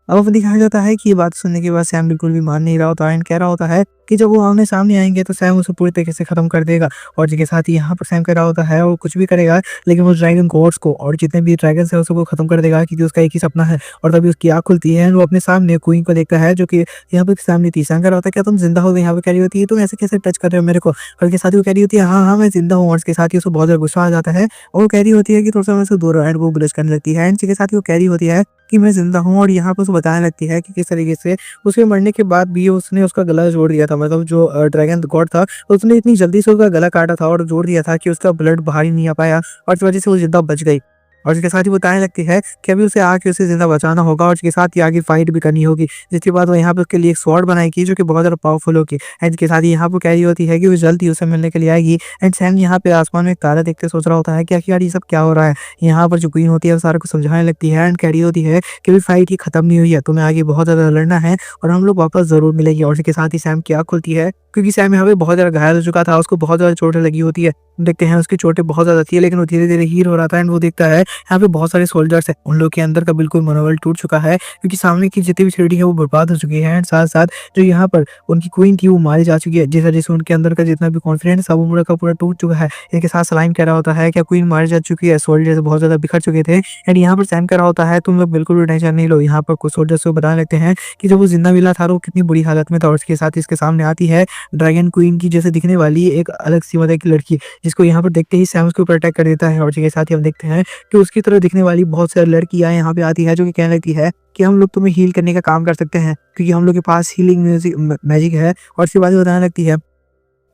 अब हमें दिखाया जाता है कि ये बात सुनने के बाद सैम बिल्कुल भी मान नहीं रहा होता है एंड कह रहा होता है कि जब वो आमने सामने आएंगे तो सैम उसे पूरी तरीके से खत्म कर देगा। और जिसके साथ ही यहाँ पर सैम कह रहा होता है वो कुछ भी करेगा लेकिन वो ड्रैगन गॉड्स को और जितने भी ड्रैगन्स है उसको खत्म कर देगा, क्योंकि उसका एक ही सपना है। और तभी उसकी आँख खुलती है, वो अपने सामने क्वीन को देखता है जो कि यहाँ पे सामने थी। सैम कह रहा होता है क्या तुम जिंदा हो गए? यहाँ पे कह रही होती है तुम ऐसे कैसे टच कर रहे हो मेरे को? और उसके साथ ही वो कह रही होती है हाँ हाँ मैं जिंदा हूँ। और उसके साथ ही उसको बहुत ज़्यादा गुस्सा आ जाता है और वो कह रही होती है कि थोड़ा सा मैं दूर एंड वो ब्लश करने लगती है। एंड इसके साथ ही वो कह रही होती है कि मैं जिंदा हूँ। और यहाँ पर उसको बताने लगती है कि किस तरीके से उसके मरने के बाद भी उसने उसका गला जोड़ दिया था, मतलब जो ड्रैगन गॉड था उसने इतनी जल्दी से उसका गला काटा था और जोड़ दिया था कि उसका ब्लड बाहर ही नहीं आ पाया और इस वजह से वो जिंदा बच गई। और इसके साथ ही बताने लगती है कि अभी उसे आके उसे जिंदा बचाना होगा और इसके साथ ही आगे फाइट भी करनी होगी, जिसके बाद वो यहाँ पे उसके लिए एक स्वॉर्ड बनाएगी जो कि बहुत ज़्यादा पावरफुल होगी। एंड इसके साथ ही यहाँ पर कह रही होती है कि वो जल्दी उसे मिलने के लिए आएगी। एंड सैम यहाँ पे आसमान में एक तारा देखते सोच रहा होता है कि आखिर यार ये सब क्या हो रहा है। यहाँ पर जो क्वीन होती है वो सारा कुछ समझाने लगती है एंड कह रही होती है कि अभी फाइट ही खत्म नहीं हुई है, तुम्हें आगे बहुत ज़्यादा लड़ना है और हम लोग वापस जरूर मिलेंगे। और इसके साथ ही सैम की आँख खुलती है, क्योंकि सैम यहाँ पे बहुत ज़्यादा घायल हो चुका था, उसको बहुत ज़्यादा चोटें लगी होती है। देखते हैं उसकी चोटें बहुत ज़्यादा थी लेकिन वो धीरे धीरे हील हो रहा था। एंड वो देखता है यहाँ पे बहुत सारे सोल्जर्स हैं, उन लोग के अंदर का बिल्कुल मनोबल टूट चुका है, क्योंकि सामने की जितनी भी सिटी है वो बर्बाद हो चुकी है। एंड साथ साथ जो यहाँ पर उनकी क्वीन थी वो मारी जा चुकी है, जिस वजह से उनके अंदर का जितना भी कॉन्फिडेंस था वो पूरा का पूरा टूट चुका है। इसके साथ सलाइम कह रहा होता है क्या क्वीन मारी जा चुकी है, सोल्जर्स बहुत ज़्यादा बिखर चुके थे। एंड यहाँ पर सैम कह रहा होता है तुम लोग बिल्कुल भी टेंशन नहीं लो। यहाँ पर कुछ सोल्जर्स को बताने लगते हैं कि जब वो जिंदा मिला था वो कितनी बुरी हालत में था। और इसके साथ इसके सामने आती है ड्रैगन क्वीन की जैसे दिखने वाली एक अलग सी मतलब की लड़की, जिसको यहाँ पर देखते ही सैम उसके ऊपर अटैक कर देता है। और इसके साथ ही हम देखते हैं कि उसकी तरह दिखने वाली बहुत सारी लड़कियां यहाँ पे आती है जो कि कहने लगती है कि हम लोग तुम्हें हील करने का काम कर सकते हैं, क्योंकि हम लोग के पास हीलिंग म्यूजिक मैजिक है। और इसके बाद बताने लगती है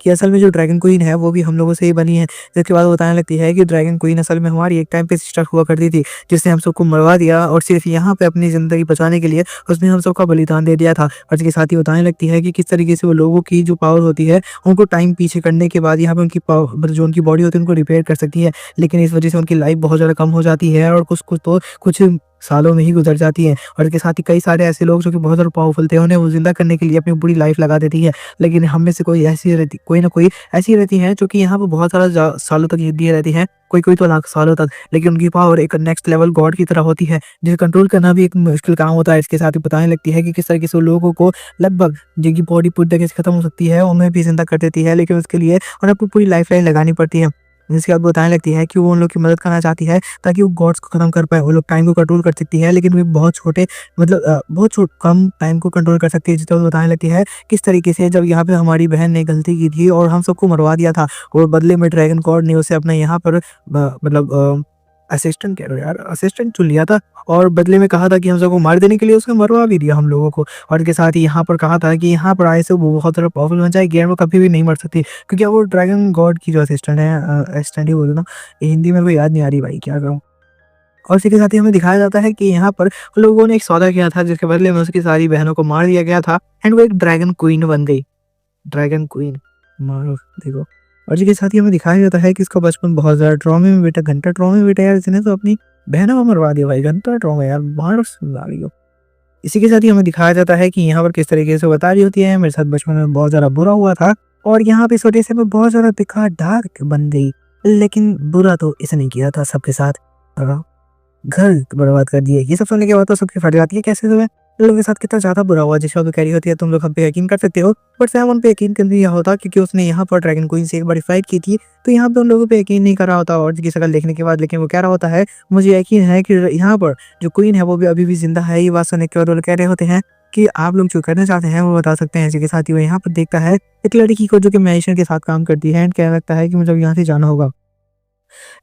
कि असल में जो ड्रैगन क्वीन है वो भी हम लोगों से ही बनी है। जिसके बाद वो बताने लगती है कि ड्रैगन क्वीन असल में हमारी एक टाइम पे सिस्टर हुआ करती थी, जिसने हम सबको मरवा दिया और सिर्फ यहाँ पे अपनी ज़िंदगी बचाने के लिए उसने हम सबका बलिदान दे दिया था। और इसके साथ ही बताने लगती है कि किस तरीके से वो लोगों की जो पावर होती है उनको टाइम पीछे करने के बाद यहाँ पे उनकी पावर मतलब जो उनकी बॉडी होती है उनको रिपेयर कर सकती है, लेकिन इस वजह से उनकी लाइफ बहुत ज़्यादा कम हो जाती है और कुछ कुछ तो कुछ सालों में ही गुजर जाती है। और इसके साथ ही कई सारे ऐसे लोग जो कि बहुत ज़्यादा पावरफुल थे उन्हें वो जिंदा करने के लिए अपनी पूरी लाइफ लगा देती है। लेकिन हम में से कोई ऐसी रहती कोई ना कोई ऐसी रहती है जो कि यहाँ पे बहुत सारा सालों तक जिंदी रहती है, कोई कोई तो लाख सालों तक। लेकिन उनकी पावर एक नेक्स्ट लेवल गॉड की तरह होती है, जिसे कंट्रोल करना भी एक मुश्किल काम होता है। इसके साथ ही बताने लगती है कि किस तरीके से लोगों को लगभग जिनकी बॉडी पूरी तरीके से खत्म हो सकती है उन्हें भी जिंदा कर देती है, लेकिन उसके लिए उन्हें अपनी पूरी लाइफ लाइन लगानी पड़ती है। जिसके बाद बताने लगती है कि वो उन लोग की मदद करना चाहती है ताकि वो गॉड्स को खत्म कर पाए। वो लोग टाइम को कंट्रोल कर सकती है लेकिन वे बहुत छोटे मतलब बहुत कम टाइम को कंट्रोल कर सकती है। जिसके बाद बताने लगती है किस तरीके से जब यहाँ पे हमारी बहन ने गलती की थी और हम सबको मरवा दिया था और बदले में ड्रैगन गॉड ने उसे अपना यहाँ पर मतलब असिस्टेंट कह रहे हो यार, असिस्टेंट चुन लिया था और बदले में कहा था कि हम सबको मार देने के लिए उसने मरवा भी दिया हम लोगों को। और इसके साथ ही यहाँ पर कहा था कि यहाँ पर आए से वो बहुत ज़्यादा पावरफुल बन जाएगी और वो कभी भी नहीं मर सकती, क्योंकि वो ड्रैगन गॉड की जो असिस्टेंट है, असिस्टेंट ही बोलो ना, ये हिंदी में कोई याद नहीं आ रही भाई, क्या करूँ। और इसी के साथ ही हमें दिखाया जाता है कि यहाँ पर लोगों ने एक सौदा किया था जिसके बदले में उसकी सारी बहनों को मार दिया गया था एंड वो एक ड्रैगन क्वीन बन गई। ड्रैगन क्वीन मारो देखो। और इसके साथ ही हमें दिखाया जाता है कि इसका बचपन बहुत ज़्यादा ट्रॉमे में बेटा, घंटा ट्रॉमे में बेटा यार, इसने तो अपनी बहनों को मरवा दिया भाई, घंटा ट्रॉमे यार, मारो सुना रही हो। इसी के साथ ही हमें दिखाया जाता है कि यहाँ पर किस तरीके से बता रही होती है मेरे साथ बचपन में बहुत ज़्यादा बुरा हुआ था और यहाँ पे इस वजह से मैं बहुत ज़्यादा बेकार डार्क बन गई, लेकिन बुरा तो इसने किया था सबके साथ, घर बर्बाद कर दिए। ये सब सुनने के बाद तो सबकी फट जाती है, कैसे हुए इन लोगों के साथ कितना ज्यादा बुरा हुआ। जिसका कह रही होती है तुम लोग हम पे यकीन कर सकते हो, बट सैम उन पे यकीन कर दिया होता क्योंकि उसने यहाँ पर ड्रैगन क्वीन से एक बार फाइट की थी, तो यहाँ पे उन लोगों पे यकीन नहीं कर रहा होता और जिसकी शक्ल देखने के बाद। लेकिन वो कह रहा होता है मुझे यकीन है कि यहाँ पर जो क्वीन है वो भी अभी भी जिंदा है। ये बात सुनने के बाद वो कह रहे होते हैं कि आप लोग जो करना चाहते हैं वो बता सकते हैं। इसी के साथ ही वो यहाँ पर देखता है एक लड़की को जो कि मैजिशियन के साथ काम करती है एंड कहने लगता है कि मुझे अब यहाँ से जाना होगा।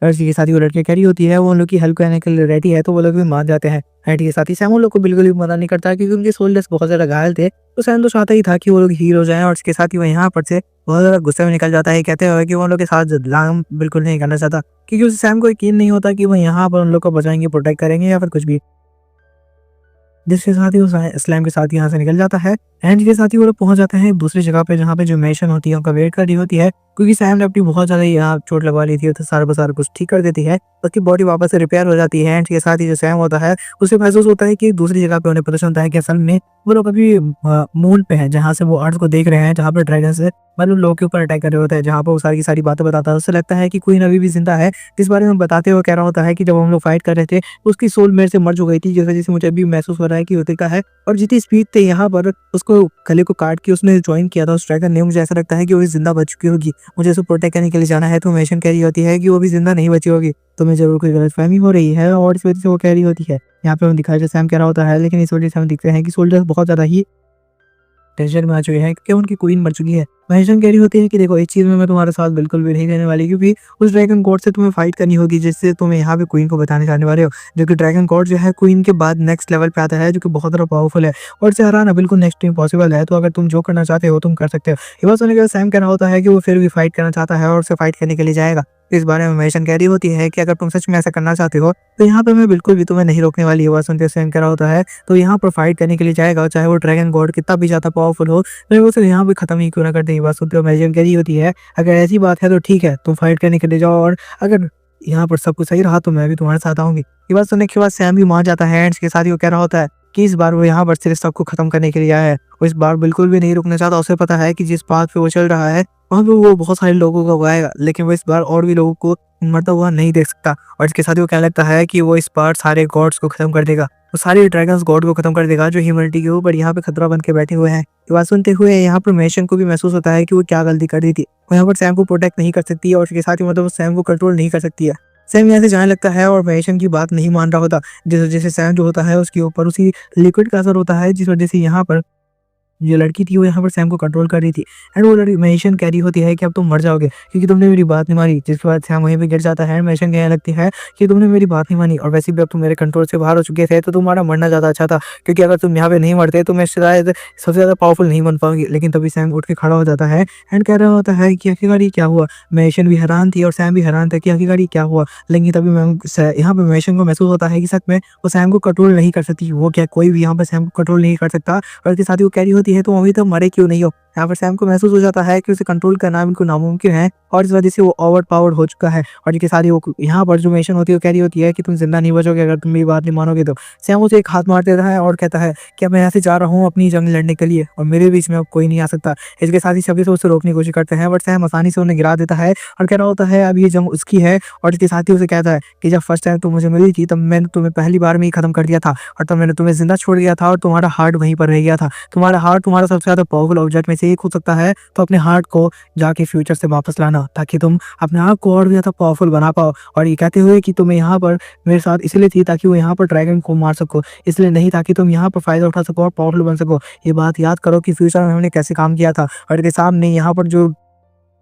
और इसी के साथ ही वो लड़की कह रही होती है वो उन लोग की हेल्प करने के लिए रेडी है, तो वो लोग भी मान जाते हैं। एंड के साथ ही सैम उन लोग को बिल्कुल भी मना नहीं करता क्योंकि उनके सोल्जर्स बहुत ज़्यादा घायल थे। तो सैम तो चाहता ही था कि वो लोग हील हो जाएँ और इसके साथ ही वो यहाँ पर से बहुत ज़्यादा गुस्से में निकल जाता है, कहते हुए कि वो उन लोग के साथ बदनाम बिल्कुल नहीं करना चाहता क्योंकि उसे सैम को यकीन नहीं होता कि वो यहाँ पर उन लोग को बचाएँगे, प्रोटेक्ट करेंगे या फिर कुछ भी। जिसके साथ ही वो स्लैम के साथ यहाँ से निकल जाता है एंड जिसके साथ ही वो लोग पहुंच जाते हैं एक दूसरी जगह पे जहाँ पे जो मेशन होती है उनका वेट कर रही होती है क्योंकि सैम ने अपनी बहुत ज़्यादा यहाँ चोट लगवा ली थी, तो सारा कुछ ठीक कर देती है, उसकी बॉडी वापस से रिपेयर हो जाती है एंड इसके साथ ही जो सैम होता है उसे महसूस होता है कि एक दूसरी जगह पे उन्हें पता चलता है कि असल में वो लोग अभी मून पे है जहाँ से वो अर्थ को देख रहे हैं, जहाँ पर ड्रैगन से मतलब लोग के ऊपर अटैक कर रहे होते हैं, जहाँ पर वो सारी की सारी बातें बताता है। उससे लगता है कि क्वीन अभी भी जिंदा है, जिस बारे में बताते हुए कह रहा होता है कि जब हम लोग फाइट कर रहे थे उसकी सोल मेरे से मर चुकी थी, जिस वजह से मुझे अभी महसूस हो रहा है कि होते का है और जितनी स्पीड थे यहाँ पर उसको गले को काट के उसने ज्वाइन किया था उस ड्रैगन ने, मुझे ऐसा लगता है कि वो भी जिंदा बच चुकी होगी, मुझे उसे प्रोटेक्ट करने के लिए जाना है। तो मेशन कह रही होती है कि वो भी जिंदा नहीं बची होगी, तुम्हें जरूर कोई गलतफहमी हो रही है और इस वजह से वो कह रही होती है। यहाँ पे हम दिखाया सैम कह रहा होता है, लेकिन इस वजह से हम दिखते हैं कि सोल्जर्स बहुत ज्यादा ही टेंशन में आ चुके हैं क्योंकि उनकी क्वीन मर चुकी है। महेशन कह रही होती है कि देखो इस चीज़ में मैं तुम्हारे साथ बिल्कुल भी नहीं रहने वाली क्योंकि उस ड्रैगन गॉड से तुम्हें फाइट करनी होगी जिससे तुम्हें यहाँ पे क्वीन को बताने जाने वाले हो, जो कि ड्रैगन गॉड जो है क्वीन के बाद नेक्स्ट लेवल पे आता है जो कि बहुत ज़्यादा पावरफुल है और इसे हराना बिल्कुल नेक्स्ट टाइम पॉसिबल है। तो अगर तुम जो करना चाहते हो तुम कर सकते हो। ये बात सुनने के बाद सैम कहना होता है कि वो फिर भी फाइट करना चाहता है और उसे फाइट करने के लिए जाएगा। इस बारे में महेशन कह रही होती है कि अगर तुम सच में ऐसा करना चाहते हो तो यहाँ पे मैं बिल्कुल भी तुम्हें नहीं रोकने वाली। ये बात सुनते सैम कह रहा होता है तो यहाँ पर फाइट करने के लिए जाएगा, चाहे वो ड्रैगन गॉड कितना भी ज्यादा पावरफुल हो, तो वो उसे यहाँ पे खत्म ही क्यों ना कर दे। ये बात सुनते हुए महेशन कह रही होती है अगर ऐसी बात है तो ठीक है, तुम फाइट करने के लिए जाओ और अगर यहाँ पर सब कुछ सही रहा तो मैं भी तुम्हारे साथ आऊंगी। ये बात सुनने के बाद सैम भी मान जाता है एंड के साथ ही वो कह रहा होता है कि इस बार वो यहाँ पर सिर्फ सबको खत्म करने के लिए आया है, वो इस बार बिल्कुल भी नहीं रुकना चाहता। उसे पता है कि जिस पाथ पे वो चल रहा है वहाँ पे वो बहुत सारे लोगों को उगाएगा, लेकिन वो इस बार और भी लोगों को मरता हुआ नहीं देख सकता। और इसके साथ ही वो कहने लगता है कि वो इस बार सारे गॉड्स को खत्म कर देगा, वो सारे ड्रैगन्स गॉड को खत्म कर देगा जो ह्यूमैनिटी के ऊपर यहाँ पे खतरा बन के बैठे हुए हैं। ये बात सुनते हुए यहाँ पर मेशन को भी महसूस होता है कि वो क्या गलती कर दी थी, वो यहाँ पर सैम को प्रोटेक्ट नहीं कर सकती है और इसके साथ ही मतलब सैम को कंट्रोल नहीं कर सकती है। सैम यहाँ से जाने लगता है और मेशन की बात नहीं मान रहा होता, जिस वजह से सैम जो होता है उसके ऊपर उसी लिक्विड का असर होता है, जिस वजह से यहाँ पर जो लड़की थी वो यहाँ पर सैम को कंट्रोल कर रही थी एंड वो लड़की महेशन कह रही होती है कि अब तुम मर जाओगे क्योंकि तुमने मेरी बात नहीं मानी। जिसके बाद सैम वहीं पे गिर जाता है। महेशन कहने लगती है कि तुमने मेरी बात नहीं मानी और वैसे भी अब तुम मेरे कंट्रोल से बाहर हो चुके थे, तो तुम्हारा मरना ज़्यादा अच्छा था क्योंकि अगर तुम यहाँ पे नहीं मरते तो मैं शायद सबसे ज़्यादा पावरफुल नहीं बन पाऊंगी। लेकिन तभी सैम उठ के खड़ा हो जाता है एंड कह रहा होता है कि आखिरकार ये क्या हुआ। महेशन भी हैरान थी और सैम भी हैरान था कि आखिरकार ये क्या हुआ, लेकिन तभी यहाँ पे महेशन को महसूस होता है कि सच में वो सैम को कंट्रोल नहीं कर सकती। वो क्या कोई भी यहाँ पर सैम को कंट्रोल नहीं कर सकता और इसके साथ ही वो कह रही होती है तो अभी तक मरे क्यों नहीं हो। यहाँ पर सैम को महसूस हो जाता है कि उसे कंट्रोल करना बिल्कुल नामुमकिन है और इस वजह से वो ओवर पावर्ड हो चुका है। और इसके साथ ही वो यहाँ पर जो मेशन होती है वो कह रही होती है कि तुम जिंदा नहीं बचोगे अगर तुम मेरी बात नहीं मानोगे। तो सैम उसे एक हाथ मार देता है और कहता है कि मैं यहाँ से जा रहा हूँ अपनी जंग लड़ने के लिए और मेरे बीच में अब कोई नहीं आ सकता। इसके साथ ही सभी से उसे रोकने की कोशिश करते हैं बट सैम आसानी से उन्हें गिरा देता है और कह रहा होता है अब ये जंग उसकी है। और इसके साथ ही उसे कहता है कि जब फर्स्ट टाइम तुम मुझे मिली थी तब मैंने तुम्हें पहली बार में ही खत्म कर दिया था और तब मैंने तुम्हें जिंदा छोड़ दिया था और तुम्हारा हार्ट वहीं पर रह गया था। तुम्हारा हार्ट तुम्हारा सबसे ज्यादा पावरफुल ऑब्जेक्ट में से एक हो सकता है, तो अपने हार्ट को जाके फ्यूचर से वापस लाना ताकि तुम अपने आप को और भी ज्यादा पावरफुल बना पाओ। और ये कहते हुए कि तुम्हें यहाँ पर मेरे साथ इसलिए थी ताकि वो यहाँ पर ड्रैगन को मार सको, इसलिए नहीं ताकि तुम यहाँ पर फायदा उठा सको और पावरफुल बन सको। ये बात याद करो कि फ्यूचर में हमने कैसे काम किया था। और इसके सामने यहाँ पर जो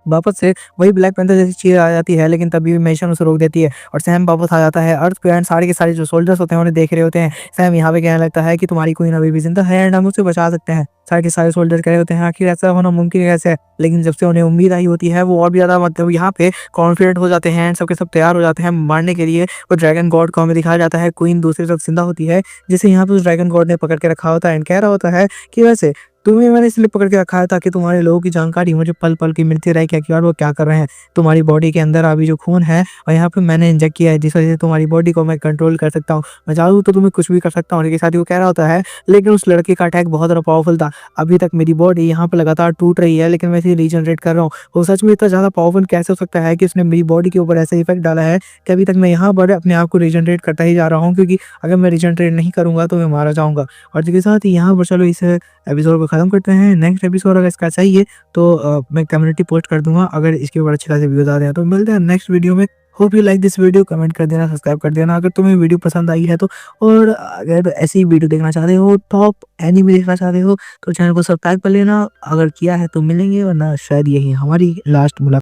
वापस से वही ब्लैक पैंथर जैसी चीज आ जाती है, लेकिन तभी मेशन उसे रोक देती है और सैम वापस आ जाता है अर्थ पे एंड सारे के सारे जो सोल्जर्स होते हैं उन्हें देख रहे होते हैं। सैम यहाँ पे कहने लगता है कि तुम्हारी क्वीन अभी भी जिंदा है एंड हम उसे बचा सकते हैं। सारे के सारे सोल्जर कह रहे होते हैं आखिर ऐसा होना मुमकिन कैसे है, लेकिन जब से उन्हें उम्मीद आई होती है वो और भी ज्यादा मतलब यहाँ पे कॉन्फिडेंट हो जाते हैं एंड सबके सब तैयार हो जाते हैं मारने के लिए। वो ड्रैगन गॉड को हमें दिखाया जाता है, क्वीन दूसरी तरफ जिंदा होती है जिसे यहाँ पे उस ड्रैगन गॉड ने पकड़ के रखा होता है एंड कह रहा होता है कि वैसे तुम्हें मैंने इसलिए पकड़ के रखा है ताकि तुम्हारे लोगों की जानकारी मुझे पल पल की मिलती रहे कि आखिर वो क्या कर रहे हैं। तुम्हारी बॉडी के अंदर अभी जो खून है और यहाँ पे मैंने इंजेक्ट किया है जिस वजह से तुम्हारी बॉडी को मैं कंट्रोल कर सकता हूँ, मैं चाहूँ तो तुम्हें कुछ भी कर सकता हूँ। इसके साथ ही वो कह रहा होता है लेकिन उस लड़के का अटैक बहुत ज़्यादा पावरफुल था, अभी तक मेरी बॉडी यहाँ पे लगातार टूट रही है लेकिन मैं इसे रीजनरेट कर रहा हूँ। वो सच में इतना ज़्यादा पावरफुल कैसे हो सकता है कि उसने मेरी बॉडी के ऊपर ऐसा इफेक्ट डाला है कि अभी तक मैं यहाँ पर अपने आप को रीजनरेट करता ही जा रहा हूँ, क्योंकि अगर मैं रीजनरेट नहीं करूँगा तो मैं मारा जाऊँगा। और इसके साथ ही यहाँ पर चलो इस एपिसोड को खत्म करते हैं। नेक्स्ट एपिसोड अगर इसका चाहिए तो मैं कम्युनिटी पोस्ट कर दूंगा, अगर इसके ऊपर अच्छे खासे व्यूज आ रहे हैं तो मिलते हैं नेक्स्ट वीडियो में। Hope you like this video, comment कर देना, सब्सक्राइब कर देना अगर तुम्हें वीडियो पसंद आई है तो। और अगर ऐसी वीडियो देखना चाहते हो, टॉप एनीमे देखना चाहते हो, तो चैनल को सब्सक्राइब कर लेना। अगर किया है तो मिलेंगे, वरना शायद यही हमारी लास्ट मुलाकात।